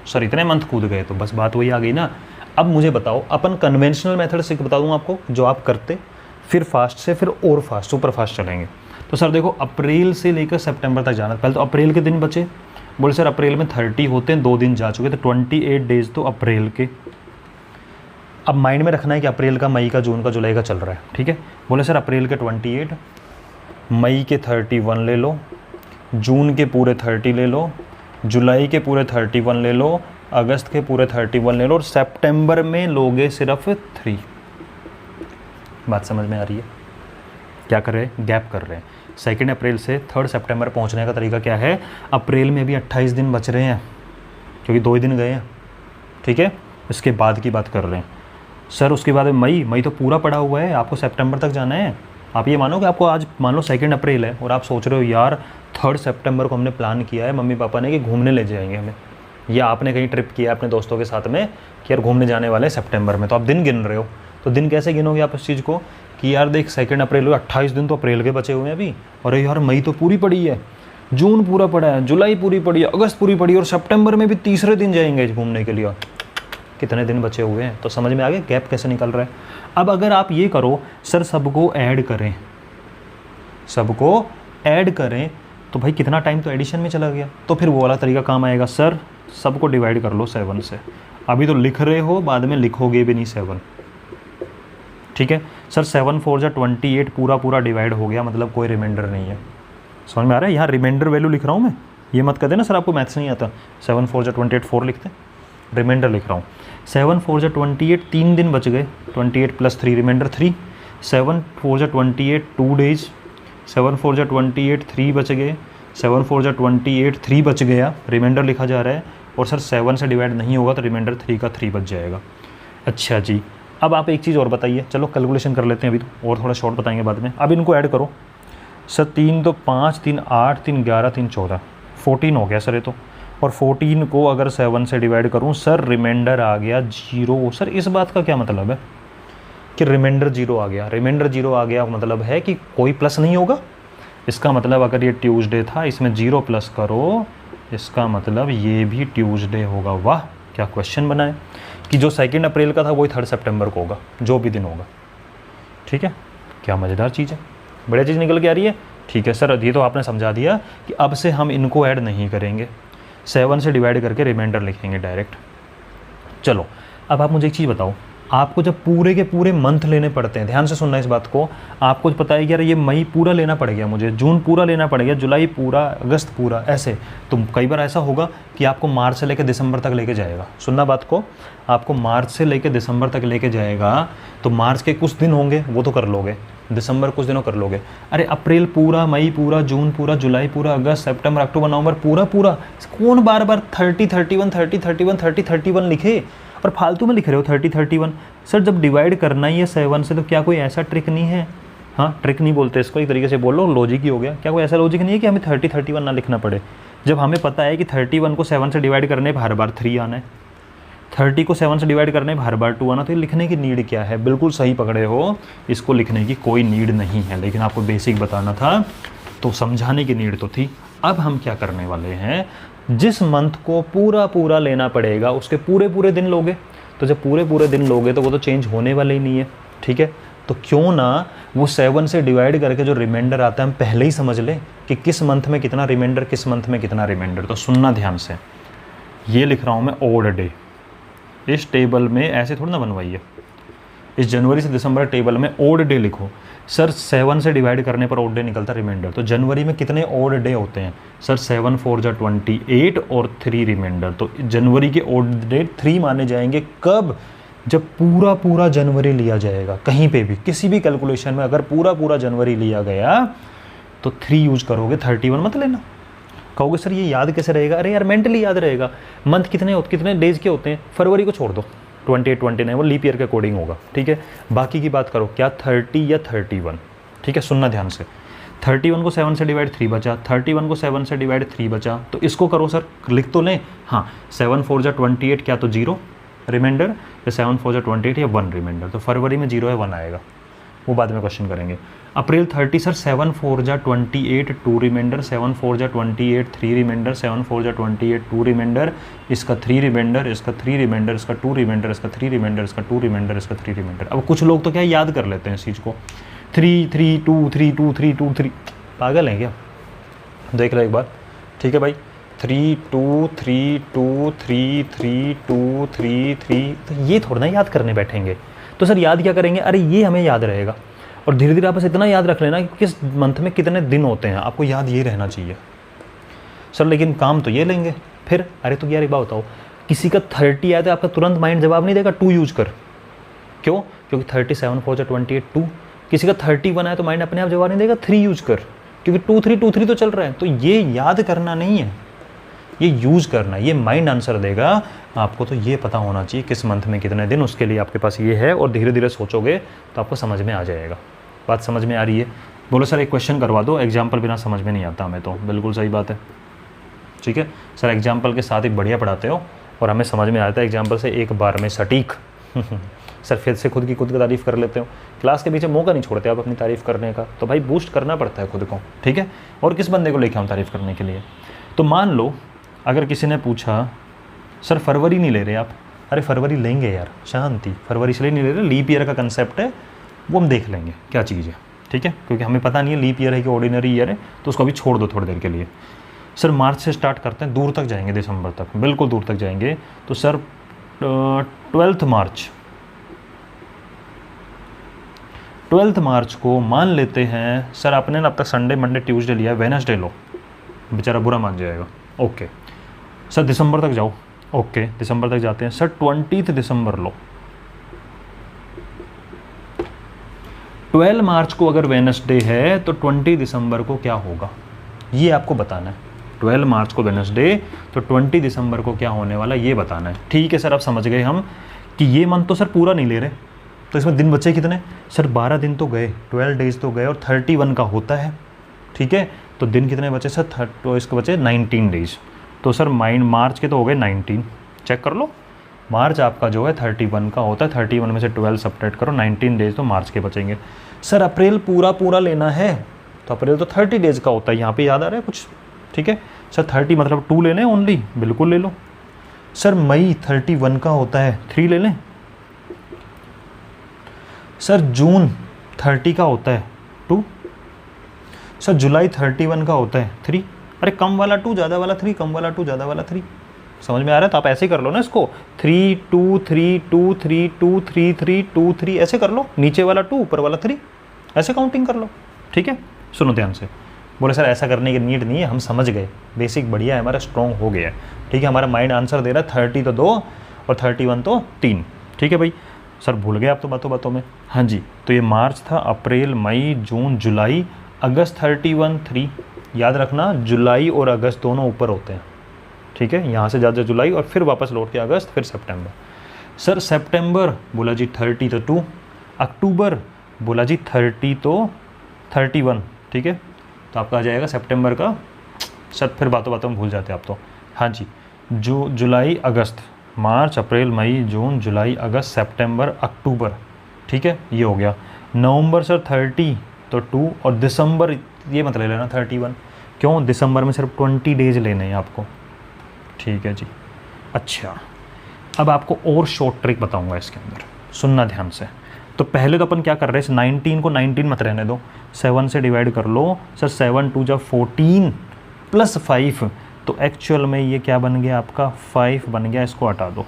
सर इतने मंथ कूद गए, तो बस बात वही आ गई ना। अब मुझे बताओ, अपन कन्वेंशनल मेथड से बता दूंगा आपको जो आप करते, फिर फास्ट से फिर और फास्ट सुपर फास्ट चलेंगे। तो सर देखो, अप्रैल से लेकर सितंबर तक जाना। पहले तो अप्रैल के दिन बचे, बोले सर अप्रैल में 30 होते हैं, 2 दिन जा चुके, तो 28 डेज तो अप्रैल के। अब माइंड में रखना है कि अप्रैल का, मई का, जून का, जुलाई का चल रहा है, ठीक है। बोले सर अप्रैल के 28, मई के 31 ले लो, जून के पूरे 30 ले लो, जुलाई के पूरे 31 ले लो, अगस्त के पूरे 31 ले लो, और सितंबर में लोगे सिर्फ 3। बात समझ में आ रही है? क्या कर रहे हैं? गैप कर रहे हैं। 2 अप्रैल से 3 सितंबर पहुंचने का तरीका क्या है? अप्रैल में भी 28 दिन बच रहे हैं क्योंकि 2 ही दिन गए हैं, ठीक है। इसके बाद की बात कर रहे हैं सर, उसके बाद मई तो पूरा पड़ा हुआ है, आपको सितंबर तक जाना है। आप ये मानो कि आपको आज मान लो 2 अप्रैल है और आप सोच रहे हो यार 3 सितंबर को हमने प्लान किया है मम्मी पापा ने कि घूमने ले जाएंगे हमें, या आपने कहीं ट्रिप किया अपने दोस्तों के साथ में कि यार घूमने जाने वाले हैं सितंबर में, तो आप दिन गिन रहे हो। तो दिन कैसे गिनोगे आप इस चीज़ को कि यार देख 2 अप्रैल 28 दिन तो अप्रैल के बचे हुए हैं अभी, और यार मई तो पूरी पड़ी है, जून पूरा पड़ा है, जुलाई पूरी पड़ी है, अगस्त पूरी पड़ी है, और सितंबर में भी तीसरे दिन जाएंगे घूमने के लिए, कितने दिन बचे हुए हैं। तो समझ में आ गया गैप कैसे निकल रहा है। अब अगर आप ये करो सर सबको ऐड करें तो भाई कितना टाइम तो एडिशन में चला गया, तो फिर वो वाला तरीका काम आएगा। सर सबको डिवाइड कर लो 7 से, अभी तो लिख रहे हो, बाद में लिखोगे भी नहीं 7, ठीक है। सर 7 4 जा 28 पूरा डिवाइड हो गया, मतलब कोई रिमाइंडर नहीं है। समझ में आ रहा है? यहाँ रिमाइंडर वैल्यू लिख रहा हूँ मैं, ये मत कर देना सर आपको मैथ्स नहीं आता। 7 4 जा 28 4 लिखते, रिमाइंडर लिख रहा हूँ। 7 4 जा 28 3 दिन बच गए, 28 + 3 रिमाइंडर 3। 7 4 जा 28 2 डेज, 7 4 जा 28 3 बच गए, 7 4 जा 28 3 बच गया, रिमाइंडर लिखा जा रहा है। और सर 7 से डिवाइड नहीं होगा तो रिमाइंडर 3 का 3 बच जाएगा। अच्छा जी, अब आप एक चीज़ और बताइए, चलो कैलकुलेशन कर लेते हैं अभी तो, और थोड़ा शॉर्ट बताएंगे बाद में। अब इनको ऐड करो सर, 3 तो 5 3 8 3 11 3 14 14 हो गया सर ये तो। और 14 को अगर 7 से डिवाइड करूं सर, रिमाइंडर आ गया 0। सर इस बात का क्या मतलब है कि रिमाइंडर 0 आ गया? रिमाइंडर 0 आ गया मतलब है कि कोई प्लस नहीं होगा। इसका मतलब अगर ये ट्यूसडे था, इसमें 0 प्लस करो, इसका मतलब ये भी ट्यूसडे होगा। वाह क्या क्वेश्चन बना है कि जो 2 अप्रैल का था वही 3 सितंबर को होगा, जो भी दिन होगा, ठीक है। क्या मज़ेदार चीज़ है, बढ़िया चीज़ निकल के आ रही है। ठीक है सर, ये तो आपने समझा दिया कि अब से हम इनको ऐड नहीं करेंगे, 7 से डिवाइड करके रिमाइंडर लिखेंगे डायरेक्ट। चलो अब आप मुझे एक चीज़ बताओ, आपको जब पूरे के पूरे मंथ लेने पड़ते हैं, ध्यान से सुनना इस बात को, आपको पता है कि यार ये मई पूरा लेना पड़ गया मुझे, जून पूरा लेना पड़ गया, जुलाई पूरा, अगस्त पूरा, ऐसे। तो कई बार ऐसा होगा कि आपको मार्च से लेकर दिसंबर तक लेके जाएगा। सुनना बात को, आपको मार्च से लेकर दिसंबर तक लेके जाएगा, तो मार्च के कुछ दिन होंगे वो तो कर लोगे, दिसंबर कुछ दिनों कर लोगे। अरे अप्रैल पूरा, मई पूरा, जून पूरा, जुलाई पूरा, अगस्त सितंबर अक्टूबर नवंबर पूरा, कौन बार बार 30 31 30 31 30 31 लिखे और फालतू में लिख रहे हो 30 31। सर जब डिवाइड करना ही है 7 से, तो क्या कोई ऐसा ट्रिक नहीं है? हाँ, ट्रिक नहीं बोलते इसको, एक तरीके से बोल लो लॉजिक ही हो गया। क्या कोई ऐसा लॉजिक नहीं है कि हमें 30 31 ना लिखना पड़े, जब हमें पता है कि 31 को 7 से डिवाइड करने पर हर बार 3 आना है, 30 को 7 से डिवाइड करने पर हर बार 2 आना, तो ये लिखने की नीड क्या है? बिल्कुल सही पकड़े हो, इसको लिखने की कोई नीड नहीं है, लेकिन आपको बेसिक बताना था तो समझाने की नीड तो थी। अब हम क्या करने वाले हैं, जिस मंथ को पूरा लेना पड़ेगा उसके पूरे दिन लोगे, तो जब पूरे दिन लोगे तो वो तो चेंज होने वाले ही नहीं है, ठीक है। तो क्यों ना वो 7 से डिवाइड करके जो रिमाइंडर आता है हम पहले ही समझ लें कि किस मंथ में कितना रिमाइंडर, किस मंथ में कितना रिमाइंडर। तो सुनना ध्यान से, ये लिख रहा हूँ मैं ओड डे, इस टेबल में ऐसे थोड़ा ना बनवाइए, इस जनवरी से दिसंबर टेबल में ओड डे लिखो। सर 7 से डिवाइड करने पर ओड डे निकलता रिमाइंडर, तो जनवरी में कितने ओड डे होते हैं? सर 7 4 जा 28 और 3 रिमाइंडर, तो जनवरी के ओड डे 3 माने जाएंगे। कब? जब पूरा जनवरी लिया जाएगा, कहीं पे भी किसी भी कैलकुलेशन में अगर पूरा जनवरी लिया गया तो 3 यूज करोगे, 31 मत लेना। कहोगे सर ये याद कैसे रहेगा? अरे यार मेंटली याद रहेगा। मंथ कितने डेज के होते हैं? फरवरी को छोड़ दो, 28 29 वो लीप ईयर के अकॉर्डिंग होगा, ठीक है। बाकी की बात करो, क्या 30 या 31, ठीक है। सुनना ध्यान से, 31 को 7 से डिवाइड 3 बचा, 31 को 7 से डिवाइड 3 बचा, तो इसको करो सर, लिख तो लें। हाँ, 7 4 जा 28 क्या तो 0 रिमाइंडर, या 7 4 जा 28 या 1 रिमाइंडर, तो फरवरी में 0 है 1 आएगा, वो बाद में क्वेश्चन करेंगे। अप्रैल 30 सर 7 4 जा 28 2 रिमाइंडर, 7 4 जा 28 3 रिमाइंडर, 7 4 जा 28 2 रिमाइंडर, इसका 3 रिमाइंडर, इसका 3 रिमाइंडर, इसका 2 रिमाइंडर, इसका 3 रिमाइंडर, इसका 2 रिमाइंडर, इसका 3 रिमाइंडर। अब कुछ लोग तो क्या याद कर लेते हैं इस चीज़ को, 3 3 2 3 2 3 2 3, पागल हैं क्या? देख लो एक बार, ठीक है भाई, 3 2 3 2 3 3 2 3 3, तो ये थोड़ा ना याद करने बैठेंगे। तो सर याद क्या करेंगे? अरे ये हमें याद रहेगा, और धीरे धीरे आप बस इतना याद रख लेना कि किस मंथ में कितने दिन होते हैं, आपको याद ये रहना चाहिए। सर लेकिन काम तो ये लेंगे फिर। अरे तो यार एक बात बताओ, किसी का 30 आया तो आपका तुरंत माइंड जवाब नहीं देगा 2 यूज कर, क्यों? क्योंकि 37 4 जा 28 2। किसी का 31 आया तो माइंड अपने आप जवाब नहीं देगा 3 यूज कर, क्योंकि 2 3 तो चल रहा है। तो ये याद करना नहीं है, ये यूज़ करना है, ये माइंड आंसर देगा आपको। तो ये पता होना चाहिए किस मंथ में कितने दिन, उसके लिए आपके पास ये है, और धीरे धीरे सोचोगे तो आपको समझ में आ जाएगा। बात समझ में आ रही है? बोलो सर एक क्वेश्चन करवा दो, एग्जाम्पल बिना समझ में नहीं आता हमें। तो बिल्कुल सही बात है, ठीक है सर, एग्जाम्पल के साथ ही बढ़िया पढ़ाते हो और हमें समझ में आता है एग्जाम्पल से एक बार में सटीक। सर फिर से खुद की तारीफ़ कर लेते हो, क्लास के पीछे मौका नहीं छोड़ते आप अपनी तारीफ़ करने का। तो भाई बूस्ट करना पड़ता है खुद को, ठीक है। और किस बंदे को लेके हम तारीफ़ करने के लिए? तो मान लो अगर किसी ने पूछा सर फरवरी नहीं ले रहे आप, अरे फरवरी लेंगे यार, शांति, फरवरी इसलिए नहीं ले रहे, लीप ईयर का कंसेप्ट है, वो हम देख लेंगे क्या चीज़ है, ठीक है, क्योंकि हमें पता नहीं है लीप ईयर है कि ऑर्डिनरी ईयर है, तो उसको अभी छोड़ दो थोड़ी देर के लिए। सर मार्च से स्टार्ट करते हैं, दूर तक जाएंगे, दिसंबर तक, बिल्कुल दूर तक जाएंगे। तो सर 12 मार्च को मान लेते हैं सर, आपने ना अब तक संडे मंडे ट्यूसडे लिया है, वेडनेसडे लो, बेचारा बुरा मान जाएगा। ओके सर दिसंबर तक जाओ, ओके दिसंबर तक जाते हैं। सर 20 दिसंबर लो। 12 मार्च को अगर वेडनेसडे है तो 20 दिसंबर को क्या होगा, ये आपको बताना है। 12 मार्च को वेडनेसडे, तो 20 दिसंबर को क्या होने वाला ये बताना है। ठीक है सर, अब समझ गए हम कि ये मंथ तो सर पूरा नहीं ले रहे, तो इसमें दिन बचे कितने? सर 12 दिन तो गए, 12 डेज तो गए, और 31 का होता है, ठीक है। तो दिन कितने बचे सर? तो इसके बचे 19 डेज। तो सर मार्च के तो हो गए 19, चेक कर लो। मार्च आपका जो है 31 का होता है, 31 में से 12 सब्ट्रैक्ट करो, 19 डेज तो मार्च के बचेंगे। सर अप्रैल पूरा लेना है, तो अप्रैल तो 30 डेज का होता है, यहाँ पे याद आ रहा है कुछ? ठीक है सर 30 मतलब 2 ले लें ओनली, बिल्कुल ले लो। सर मई 31 का होता है, 3 ले लें। सर जून 30 का होता है, 2। सर जुलाई 31 का होता है, 3। अरे कम वाला 2 ज़्यादा वाला 3, कम वाला 2 ज़्यादा वाला 3। समझ में आ रहा है? तो आप ऐसे ही कर लो ना इसको, 3 2 3 2 3 2 3 3 2 3 ऐसे कर लो, नीचे वाला 2 ऊपर वाला 3, ऐसे काउंटिंग कर लो, ठीक है। सुनो ध्यान से। बोले सर ऐसा करने की नीड नहीं है, हम समझ गए, बेसिक बढ़िया है हमारा, स्ट्रॉन्ग हो गया है, ठीक है। हमारा माइंड आंसर दे रहा है 30 तो 2 और 31 तो 3, ठीक है भाई। सर भूल गए आप तो बातों में। हाँ जी, तो ये मार्च था, अप्रैल मई जून जुलाई अगस्त 31 3, याद रखना जुलाई और अगस्त दोनों ऊपर होते हैं, ठीक है। यहाँ से ज़्यादा जुलाई और फिर वापस लौट के अगस्त, फिर सितंबर। सर सितंबर बोला जी 30 तो 2, अक्टूबर बोला जी 30 तो 31, ठीक है। तो आपका आ जाएगा सितंबर का, सर फिर बातों में भूल जाते हैं आप तो। हाँ जी, जुलाई अगस्त, मार्च अप्रैल मई जून जुलाई अगस्त सितंबर अक्टूबर, ठीक है, ये हो गया। नवंबर सर 30 तो 2, और दिसंबर ये मत ले लेना 31, क्यों? दिसंबर में सिर्फ 20 डेज लेने हैं आपको, ठीक है जी। अच्छा, अब आपको और शॉर्ट ट्रिक बताऊंगा इसके अंदर, सुनना ध्यान से। तो पहले तो अपन क्या कर रहे हैं, 19 को 19 मत रहने दो, 7 से डिवाइड कर लो। सर 7 2 जा 14 प्लस 5, तो एक्चुअल में ये क्या बन गया आपका? 5 बन गया, इसको हटा दो,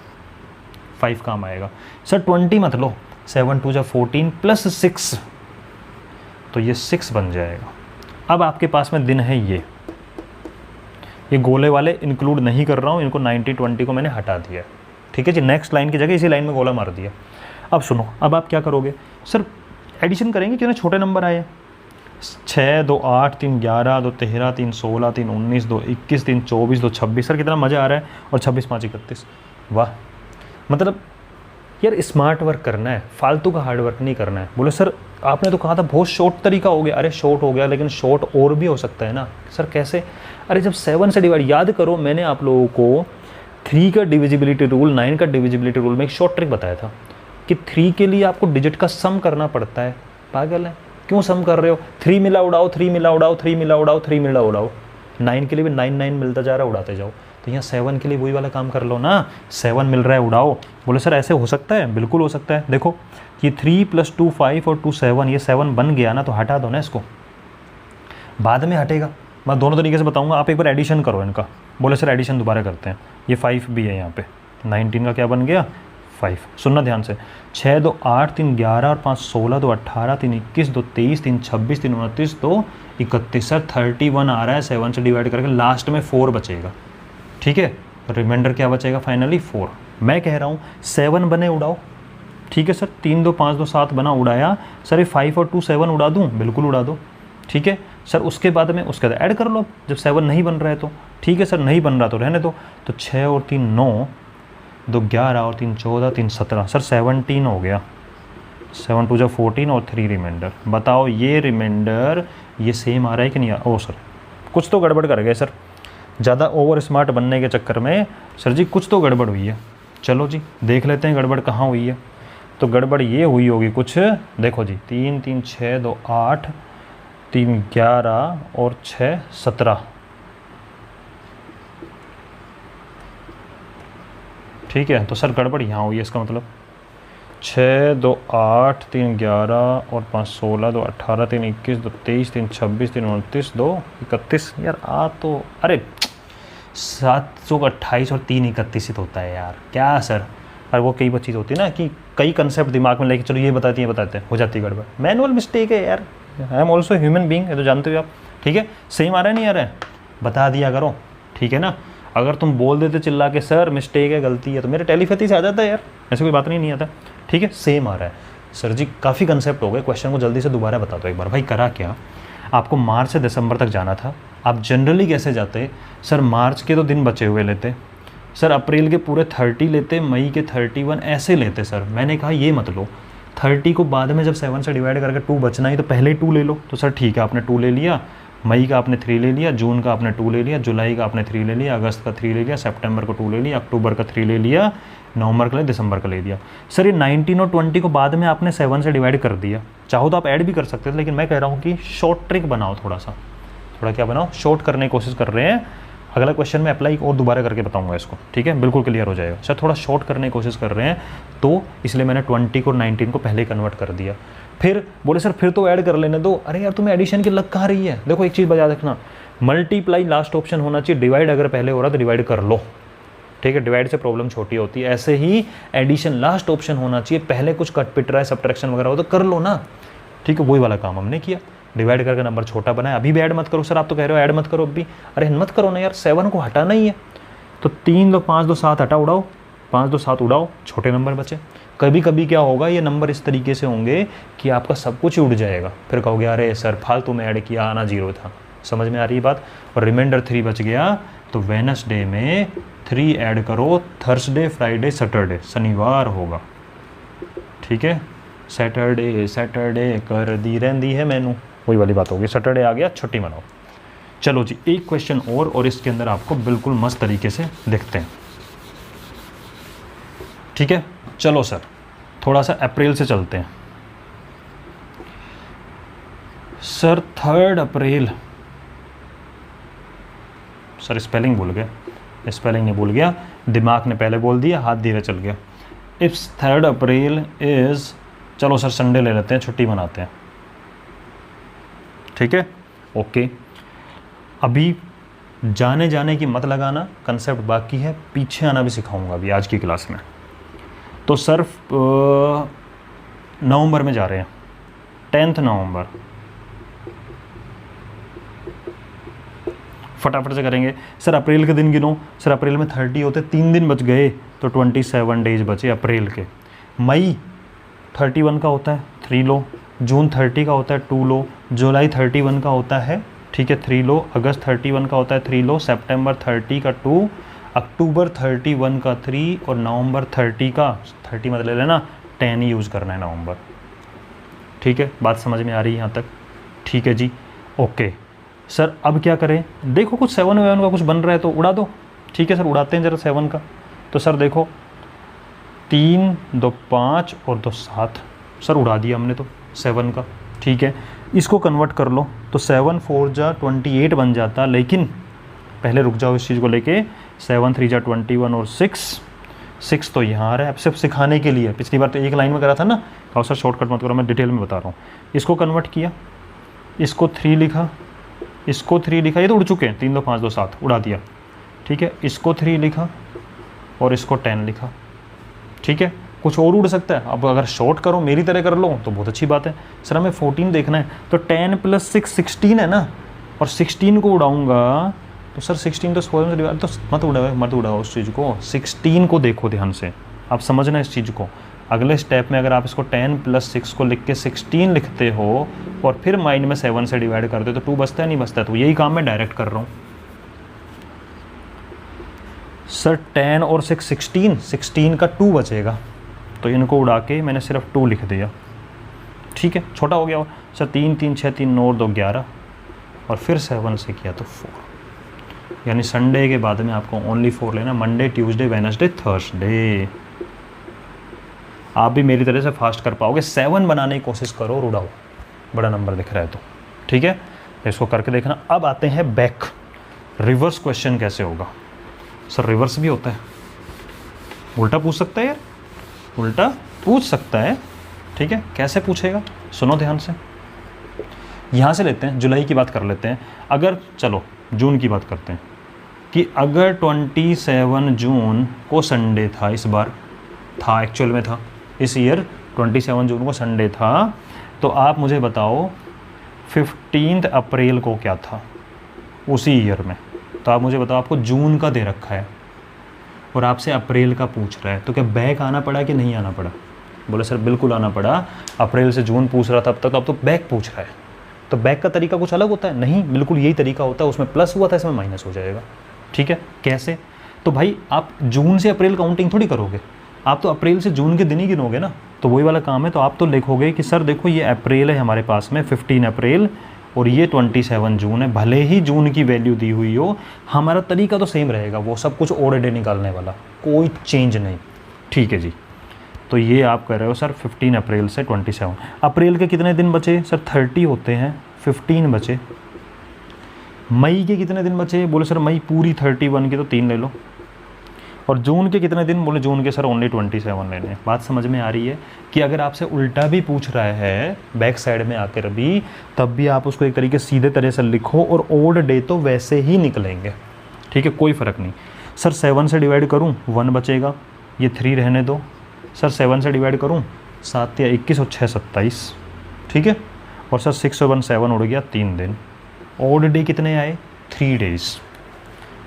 5 काम आएगा। सर 20 मत लो, 7 2 जा 14 प्लस 6, तो ये 6 बन जाएगा। अब आपके पास में दिन है ये गोले वाले इंक्लूड नहीं कर रहा हूँ, इनको 90 20 को मैंने हटा दिया, ठीक है जी। नेक्स्ट लाइन की जगह इसी लाइन में गोला मार दिया। अब सुनो, अब आप क्या करोगे? सर एडिशन करेंगे, क्यों ना छोटे नंबर आए, 6 2 8 3 11 2 13 3 16 3 19 2 21 3 24 2 26। सर कितना मज़ा आ रहा है, और 26 5 31, वाह। मतलब यार स्मार्ट वर्क करना है, फालतू का हार्ड वर्क नहीं करना है। बोले सर आपने तो कहा था बहुत शॉर्ट तरीका हो गया, अरे शॉर्ट हो गया, लेकिन शॉर्ट और भी हो सकता है ना। सर कैसे? अरे जब 7 से डिवाइड, याद करो मैंने आप लोगों को 3 का डिविजिबिलिटी रूल, 9 का डिविजिबिलिटी रूल में एक शॉर्ट ट्रिक बताया था कि 3 के लिए आपको डिजिट का सम करना पड़ता है। पागल है, क्यों सम कर रहे हो? 3 मिला उड़ाओ, 3 मिला उड़ाओ, 3 मिला उड़ाओ, 3 मिला उड़ाओ। 9 के लिए भी 9 9 मिलता जा रहा है, उड़ाते जाओ। तो यहाँ 7 के लिए वही वाला काम कर लो ना, 7 मिल रहा है उड़ाओ। बोले सर ऐसे हो सकता है? बिल्कुल हो सकता है। देखो ये 3 + 2 5 और 2 7, ये 7 बन गया ना, तो हटा दो ना इसको, बाद में हटेगा। मैं दोनों तरीके से बताऊंगा, आप एक बार एडिशन करो इनका। बोले सर एडिशन दोबारा करते हैं, ये 5 भी है यहाँ पे, 19 का क्या बन गया? 5। सुनना ध्यान से, 6 2 8 3 11 और 5 16 2 18 3 21 2 23 3 26 3 29 2 31। सर 31 आ रहा है, 7 से डिवाइड करके लास्ट में 4 बचेगा, ठीक है। रिमाइंडर क्या बचेगा फाइनली? 4। मैं कह रहा हूँ 7 बने उड़ाओ, ठीक है सर। 3 2 5 2 7 बना उड़ाया। सर ये 5 और 2 7 उड़ा दूँ? बिल्कुल उड़ा दो, ठीक है। सर उसके बाद में उसके बाद ऐड कर लो जब 7 नहीं बन रहा है तो। ठीक है सर, नहीं बन रहा तो रहने दो। तो 6 और 3 9, 2 11 और 3 14, 3 17, सर 17 हो गया। 7 2 14 और 3 रिमाइंडर। बताओ ये रिमाइंडर ये सेम आ रहा है कि नहीं? ओ सर कुछ तो गड़बड़ कर गए सर, ज़्यादा ओवर स्मार्ट बनने के चक्कर में सर जी कुछ तो गड़बड़ हुई है। चलो जी देख लेते हैं गड़बड़ कहाँ हुई है। तो गड़बड़ ये हुई होगी कुछ, देखो जी 3 3 6 2 8, 3 11 और 6 17। ठीक है, तो सर गड़बड़ यहाँ हुई है, इसका मतलब 6 2 8 3 11 और 5 16 2 18 3 21 2 23 3 26 3 29 2 31। यार तो अरे 7 28 और 3 31 ही तो होता है यार, क्या सर? और वो कई चीज़ होती है ना कि कई कंसेप्ट दिमाग में लेके चलो ये बताते हैं हो जाती है गड़बड़। मैनुअल मिस्टेक है यार, I am also human being, ये तो जानते हो आप। ठीक है, सेम आ रहा है नहीं आ रहा है, बता दिया करो। ठीक है ना, अगर तुम बोल देते चिल्ला के सर मिस्टेक है गलती है तो मेरे टेलीपैथी से आ जाता है यार, ऐसे कोई बात नहीं आता। ठीक है, सेम आ रहा है। सर जी काफ़ी कंसेप्ट हो गए, क्वेश्चन को जल्दी से दोबारा बता दो एक बार। भाई करा क्या, आपको मार्च से दिसंबर तक जाना था, आप जनरली कैसे जाते? सर मार्च के तो दिन बचे हुए लेते, सर अप्रैल के पूरे 30 लेते, मई के 31 ऐसे लेते। सर मैंने कहा ये मत लो, 30 को बाद में जब 7 से डिवाइड करके 2 बचना ही तो पहले ही 2 ले लो। तो सर ठीक है, आपने 2 ले लिया, मई का आपने 3 ले लिया, जून का आपने 2 ले लिया, जुलाई का आपने 3 ले लिया, अगस्त का 3 ले लिया, सितंबर को 2 ले लिया, अक्टूबर का 3 ले लिया, नवंबर का ले, दिसंबर का ले लिया। सर ये 19 और 20 को बाद में आपने 7 से डिवाइड कर दिया, चाहो तो आप ऐड भी कर सकते थे, लेकिन मैं कह रहा हूँ कि शॉर्ट ट्रिक बनाओ, थोड़ा क्या बनाओ, शॉर्ट करने की कोशिश कर रहे हैं। अगला क्वेश्चन में अप्लाई और दोबारा करके बताऊंगा इसको, ठीक है, बिल्कुल क्लियर हो जाएगा। सर थोड़ा शॉर्ट करने की कोशिश कर रहे हैं तो इसलिए मैंने 20 को 19 को पहले कन्वर्ट कर दिया। फिर बोले सर फिर तो ऐड कर लेने दो। अरे यार तुम्हें एडिशन की लग कहाँ रही है? देखो एक चीज़ बजा देखना, मल्टीप्लाई लास्ट ऑप्शन होना चाहिए, डिवाइड अगर पहले हो रहा तो डिवाइड कर लो। ठीक है, डिवाइड से प्रॉब्लम छोटी होती है। ऐसे ही एडिशन लास्ट ऑप्शन होना चाहिए, पहले कुछ कट पिट रहा है सब्ट्रैक्शन वगैरह हो तो कर लो ना। ठीक है, वही वाला काम हमने किया, डिवाइड करके नंबर छोटा बनाया। अभी भी ऐड मत करो सर, आप तो कह रहे हो ऐड मत करो अभी, अरे मत करो ना यार, 7 को हटाना ही है। तो 3 2 5 2 7 हटा उड़ाओ, 5 2 7 उड़ाओ, छोटे नंबर बचे। कभी कभी क्या होगा, ये नंबर इस तरीके से होंगे कि आपका सब कुछ ही उड़ जाएगा, फिर कहोगे अरे सर फालतू में ऐड किया, आना 0 था। समझ में आ रही है बात? और रिमाइंडर 3 बच गया, तो वेडनेसडे में 3 ऐड करो, थर्सडे फ्राइडे सैटरडे शनिवार होगा। ठीक है, सैटरडे कर दी रहती है मैनू, वही वाली बात होगी, सैटरडे आ गया छुट्टी मनाओ। चलो जी एक क्वेश्चन और इसके अंदर आपको बिल्कुल मस्त तरीके से देखते हैं। ठीक है, चलो सर थोड़ा सा अप्रैल से चलते हैं। सर 3 अप्रैल, सर स्पेलिंग भूल गया, स्पेलिंग नहीं भूल गया, दिमाग ने पहले बोल दिया, हाथ धीरे चल गया। इफ्स 3 अप्रैल इज़, चलो सर संडे ले लेते हैं, छुट्टी मनाते हैं। ठीक है, ओके। अभी जाने की मत लगाना, कंसेप्ट बाकी है, पीछे आना भी सिखाऊंगा अभी आज की क्लास में। तो सर नवंबर में जा रहे हैं, 10 नवंबर, फटाफट से करेंगे। सर अप्रैल के दिन गिनो, सर अप्रैल में 30 होते, 3 दिन बच गए तो 27 डेज बचे अप्रैल के। मई 31 का होता है, 3 लो। जून 30 का होता है, 2 लो। जुलाई 31 का होता है, ठीक है, 3 लो। अगस्त 31 का होता है, 3 लो। सितंबर 30 का 2, अक्टूबर 31 का 3 और नवंबर 30 का, 30 मत ले लेना, 10 ही यूज़ करना है नवंबर। ठीक है, बात समझ में आ रही है यहाँ तक? ठीक है जी, ओके। सर अब क्या करें? देखो कुछ 7 वेवन का कुछ बन रहा है तो उड़ा दो। ठीक है सर, उड़ाते हैं ज़रा 7 का। तो सर देखो 3 2 5 और 2 7, सर उड़ा दिया हमने तो 7 का। ठीक है, इसको कन्वर्ट कर लो तो 7 4 जा 28 बन जाता, लेकिन पहले रुक जाओ इस चीज़ को लेके। 7 3 जा 21 और 6 तो यहाँ आ रहा है। अब सिर्फ सिखाने के लिए, पिछली बार तो एक लाइन में करा था ना, कहो सर शॉर्टकट मत करो, मैं डिटेल में बता रहा हूँ। इसको कन्वर्ट किया, इसको 3 लिखा, इसको 3 लिखा, ये तो उड़ चुके हैं, 3 2 5 2 7 उड़ा दिया। ठीक है, इसको 3 लिखा और इसको 10 लिखा। ठीक है, कुछ और उड़ सकता है, अब अगर शॉर्ट करो मेरी तरह कर लो तो बहुत अच्छी बात है। सर हमें 14 देखना है, तो 10 + 6 16 है ना, और 16 को उड़ाऊंगा तो सर 16 तो 16 से डिवाइड, तो मत उड़ाओ उस चीज़ को, 16 को देखो ध्यान से, आप समझना इस चीज़ को। अगले स्टेप में अगर आप इसको 10 + 6 को लिख के 16 लिखते हो और फिर माइंड में 7 से डिवाइड करते हो तो 2 बचता है नहीं बचता, तो यही काम मैं डायरेक्ट कर रहा हूँ। सर 10 और 6 16 का 2 बचेगा, तो इनको उड़ा के मैंने सिर्फ 2 लिख दिया, ठीक है, छोटा हो गया। और सर 3 3 6 3 9 2 11 और फिर 7 से किया तो 4, यानी संडे के बाद में आपको ओनली 4 लेना, मंडे ट्यूसडे वेडनेसडे थर्सडे। आप भी मेरी तरह से फास्ट कर पाओगे। 7 बनाने की कोशिश करो और उड़ाओ, बड़ा नंबर दिख रहा है तो, ठीक है, इसको करके देखना। अब आते हैं बैक, रिवर्स क्वेश्चन कैसे होगा। सर रिवर्स भी होता है, उल्टा पूछ सकता है यार, उल्टा पूछ सकता है, ठीक है, कैसे पूछेगा सुनो ध्यान से। यहाँ से लेते हैं, जुलाई की बात कर लेते हैं। अगर चलो जून की बात करते हैं कि अगर 27 जून को संडे था, इस बार था, एक्चुअल में था, इस ईयर 27 जून को संडे था, तो आप मुझे बताओ 15 अप्रैल को क्या था उसी ईयर में। तो आप मुझे बताओ, आपको जून का दे रखा है और आपसे अप्रैल का पूछ रहा है, तो क्या बैक आना पड़ा कि नहीं आना पड़ा? बोले सर बिल्कुल आना पड़ा, अप्रैल से जून पूछ रहा था अब तक, अब तो बैक पूछ रहा है। तो बैक का तरीका कुछ अलग होता है? नहीं, बिल्कुल यही तरीका होता है, उसमें प्लस हुआ था इसमें माइनस हो जाएगा, ठीक है। कैसे? तो भाई आप जून से अप्रैल काउंटिंग थोड़ी करोगे, आप तो अप्रैल से जून के दिन ही गिनोगे ना, तो वही वाला काम है। तो आप तो लिखोगे कि सर देखो ये अप्रैल है हमारे पास में 15 अप्रैल और ये 27 जून है, भले ही जून की वैल्यू दी हुई हो, हमारा तरीका तो सेम रहेगा, वो सब कुछ ओड डे निकालने वाला, कोई चेंज नहीं, ठीक है जी। तो ये आप कह रहे हो सर 15 अप्रैल से 27, अप्रैल के कितने दिन बचे? सर 30 होते हैं, 15 बचे। मई के कितने दिन बचे? बोले सर मई पूरी 31 की, तो 3 ले लो। और जून के कितने दिन? बोले जून के सर ओनली 27 लेने। बात समझ में आ रही है कि अगर आपसे उल्टा भी पूछ रहा है बैक साइड में आकर भी, तब भी आप उसको एक तरीके सीधे तरह से लिखो और ओड डे तो वैसे ही निकलेंगे, ठीक है, कोई फ़र्क नहीं। सर 7 से डिवाइड करूँ 1 बचेगा, ये 3 रहने दो। सर 7 से डिवाइड करूँ 7 या 21 और 6 27, ठीक है। और सर 6 और 1 7 उड़ गया, 3 दिन। ओड डे कितने आए? 3 डेज़।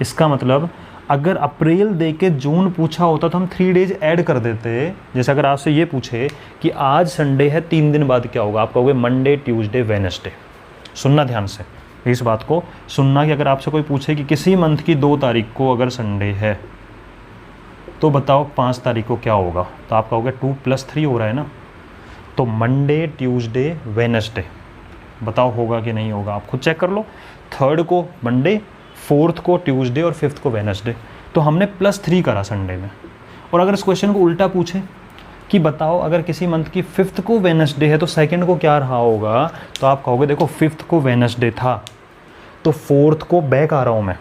इसका मतलब अगर अप्रैल दे के जून पूछा होता तो हम 3 डेज ऐड कर देते। जैसे अगर आपसे ये पूछे कि आज संडे है, 3 दिन बाद क्या होगा, आप कहोगे मंडे ट्यूसडे वेडनेसडे। सुनना ध्यान से, इस बात को सुनना कि अगर आपसे कोई पूछे कि किसी मंथ की 2 तारीख को अगर संडे है तो बताओ 5 तारीख को क्या होगा, तो आप कहोगे 2 + 3 हो रहा है ना, तो मंडे ट्यूसडे वेडनेसडे। बताओ होगा कि नहीं होगा, आप खुद चेक कर लो। 3rd को मंडे, 4th को ट्यूसडे और 5th को वेडनेसडे, तो हमने +3 करा संडे में। और अगर इस क्वेश्चन को उल्टा पूछे कि बताओ अगर किसी मंथ की 5th को वेडनेसडे है तो 2nd को क्या रहा होगा, तो आप कहोगे देखो 5th को वेडनेसडे था, तो 4th को बैक आ रहा हूँ मैं,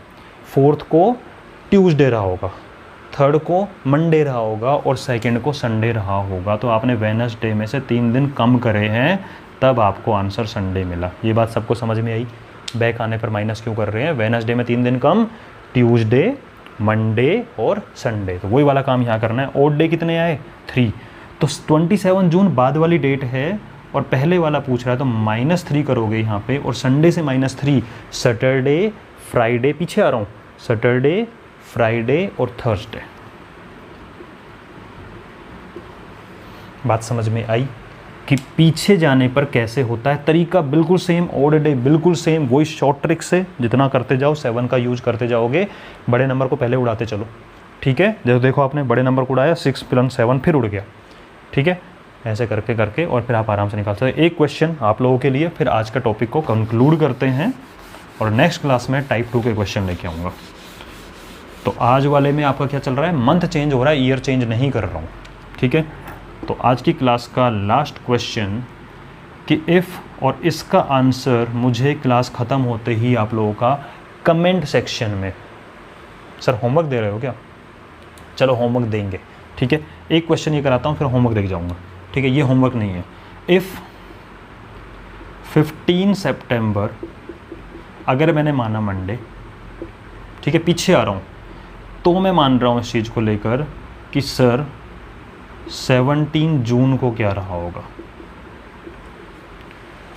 4th को ट्यूसडे रहा होगा, 3rd को मंडे रहा होगा और 2nd को संडे रहा होगा। तो आपने वेडनेसडे में से 3 दिन कम करे हैं, तब आपको आंसर संडे मिला। ये बात सबको समझ में आई? बैक आने पर माइनस क्यों कर रहे हैं? वेडनेसडे में 3 दिन कम, ट्यूसडे, मंडे और संडे, तो वही वाला काम यहाँ करना है। ओड डे कितने आए? 3। तो 27 जून बाद वाली डेट है और पहले वाला पूछ रहा है, तो -3 करोगे यहाँ पे, और संडे से -3 सैटरडे फ्राइडे, पीछे आ रहा हूँ, सैटरडे फ्राइडे और थर्सडे। बात समझ में आई कि पीछे जाने पर कैसे होता है? तरीका बिल्कुल सेम, ओड डे बिल्कुल सेम, वही शॉर्ट ट्रिक से जितना करते जाओ 7 का यूज करते जाओगे, बड़े नंबर को पहले उड़ाते चलो, ठीक है। जब देखो आपने बड़े नंबर को उड़ाया 6 + 7 फिर उड़ गया, ठीक है, ऐसे करके करके और फिर आप आराम से निकाल सकते। एक क्वेश्चन आप लोगों के लिए, फिर आज का टॉपिक को कंक्लूड करते हैं और नेक्स्ट क्लास में टाइप 2 के क्वेश्चन लेके आऊँगा। तो आज वाले में आपका क्या चल रहा है? मंथ चेंज हो रहा है, ईयर चेंज नहीं कर रहा हूँ, ठीक है। तो आज की क्लास का लास्ट क्वेश्चन कि इफ़, और इसका आंसर मुझे क्लास ख़त्म होते ही आप लोगों का कमेंट सेक्शन में। सर होमवर्क दे रहे हो क्या? चलो होमवर्क देंगे, ठीक है। एक क्वेश्चन ये कराता हूँ फिर होमवर्क देख जाऊँगा, ठीक है, ये होमवर्क नहीं है। इफ़ 15 सितंबर अगर मैंने माना मंडे, ठीक है, पीछे आ रहा हूँ, तो मैं मान रहा हूँ इस चीज़ को लेकर कि सर 17 जून को क्या रहा होगा।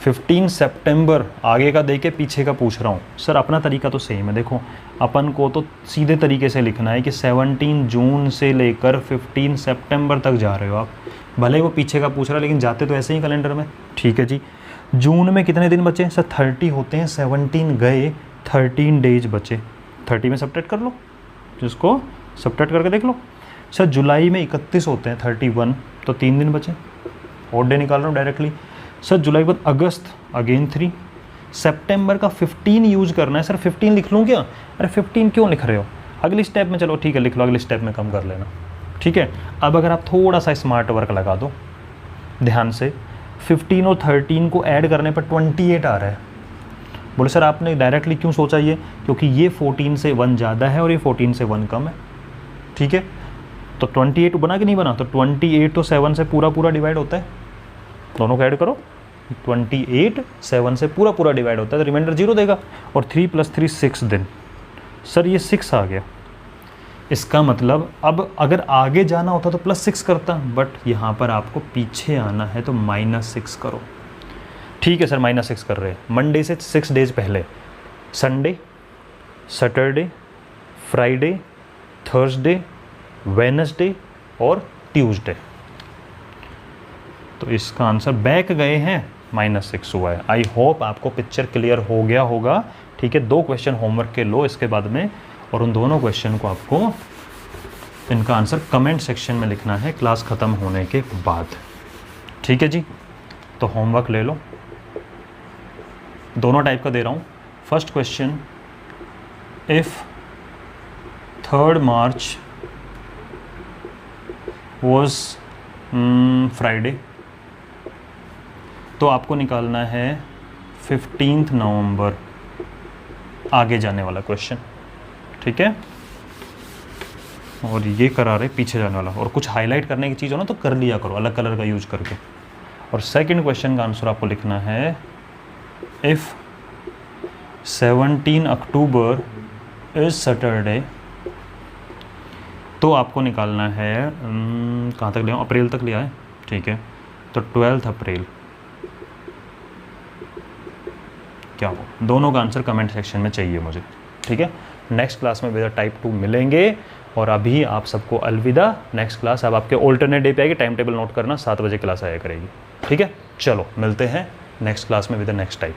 15 सितंबर आगे का दे के पीछे का पूछ रहा हूँ। सर अपना तरीका तो सेम है, देखो अपन को तो सीधे तरीके से लिखना है कि 17 जून से लेकर 15 सितंबर तक जा रहे हो आप, भले ही वो पीछे का पूछ रहा है लेकिन जाते तो ऐसे ही कैलेंडर में। ठीक है जी, जून में कितने दिन बचे सर? 30 होते हैं, 17 गए, 13 डेज बचे। 30 में सब्ट्रैक्ट कर लो, जिसको सब्ट्रैक्ट करके देख लो। सर जुलाई में 31 होते हैं, 31, तो 3 दिन बचे, और डे निकाल रहा हूँ डायरेक्टली। सर जुलाई के बाद अगस्त, अगेन 3। सितंबर का 15 यूज़ करना है। सर 15 लिख लूँ क्या? अरे 15 क्यों लिख रहे हो? अगली स्टेप में चलो ठीक है लिख लो, अगली स्टेप में कम कर लेना। ठीक है, अब अगर आप थोड़ा सा स्मार्ट वर्क लगा दो ध्यान से, 15 और 13 को ऐड करने पर 28 आ रहा है। बोले सर आपने डायरेक्टली क्यों सोचा ये? क्योंकि ये 14 से 1 ज़्यादा है और ये 14 से 1 कम है। ठीक है, तो 28 बना कि नहीं बना? तो 28 तो 7 से पूरा डिवाइड होता है, दोनों को ऐड करो। 28 7 से पूरा डिवाइड होता है, तो रिमाइंडर 0 देगा। और 3 + 3 6 दिन। सर ये 6 आ गया, इसका मतलब अब अगर आगे जाना होता तो +6 करता, बट यहाँ पर आपको पीछे आना है तो -6 करो। ठीक है सर -6 कर रहे हैं। मंडे से 6 डेज पहले Sunday, Saturday, Friday, Thursday, Wednesday और ट्यूसडे। तो इसका आंसर बैक गए हैं, -6 हुआ है। आई होप आपको पिक्चर क्लियर हो गया होगा। ठीक है, 2 क्वेश्चन होमवर्क के लो इसके बाद में, और उन दोनों क्वेश्चन को आपको इनका आंसर कमेंट सेक्शन में लिखना है क्लास ख़त्म होने के बाद। ठीक है जी, तो होमवर्क ले लो, दोनों टाइप का दे रहा हूँ। First question, if 3rd March was Friday, तो आपको निकालना है 15 नवंबर, आगे जाने वाला क्वेश्चन। ठीक है, और ये करा रहे पीछे जाने वाला, और कुछ हाईलाइट करने की चीज़ हो ना तो कर लिया करो अलग कलर का यूज करके। और सेकंड क्वेश्चन का आंसर आपको लिखना है, इफ़ 17 अक्टूबर इज़ सैटरडे, तो आपको निकालना है कहाँ तक लिया? अप्रैल तक लिया है। ठीक है, तो 12 अप्रैल क्या हो? दोनों का आंसर कमेंट सेक्शन में चाहिए मुझे। ठीक है, नेक्स्ट क्लास में विद टाइप 2 मिलेंगे, और अभी आप सबको अलविदा। नेक्स्ट क्लास अब आपके ऑल्टरनेट डे पे आएगी, टाइम टेबल नोट करना, 7 बजे क्लास आया करेगी। ठीक है, चलो मिलते हैं नेक्स्ट क्लास में विद नेक्स्ट टाइप।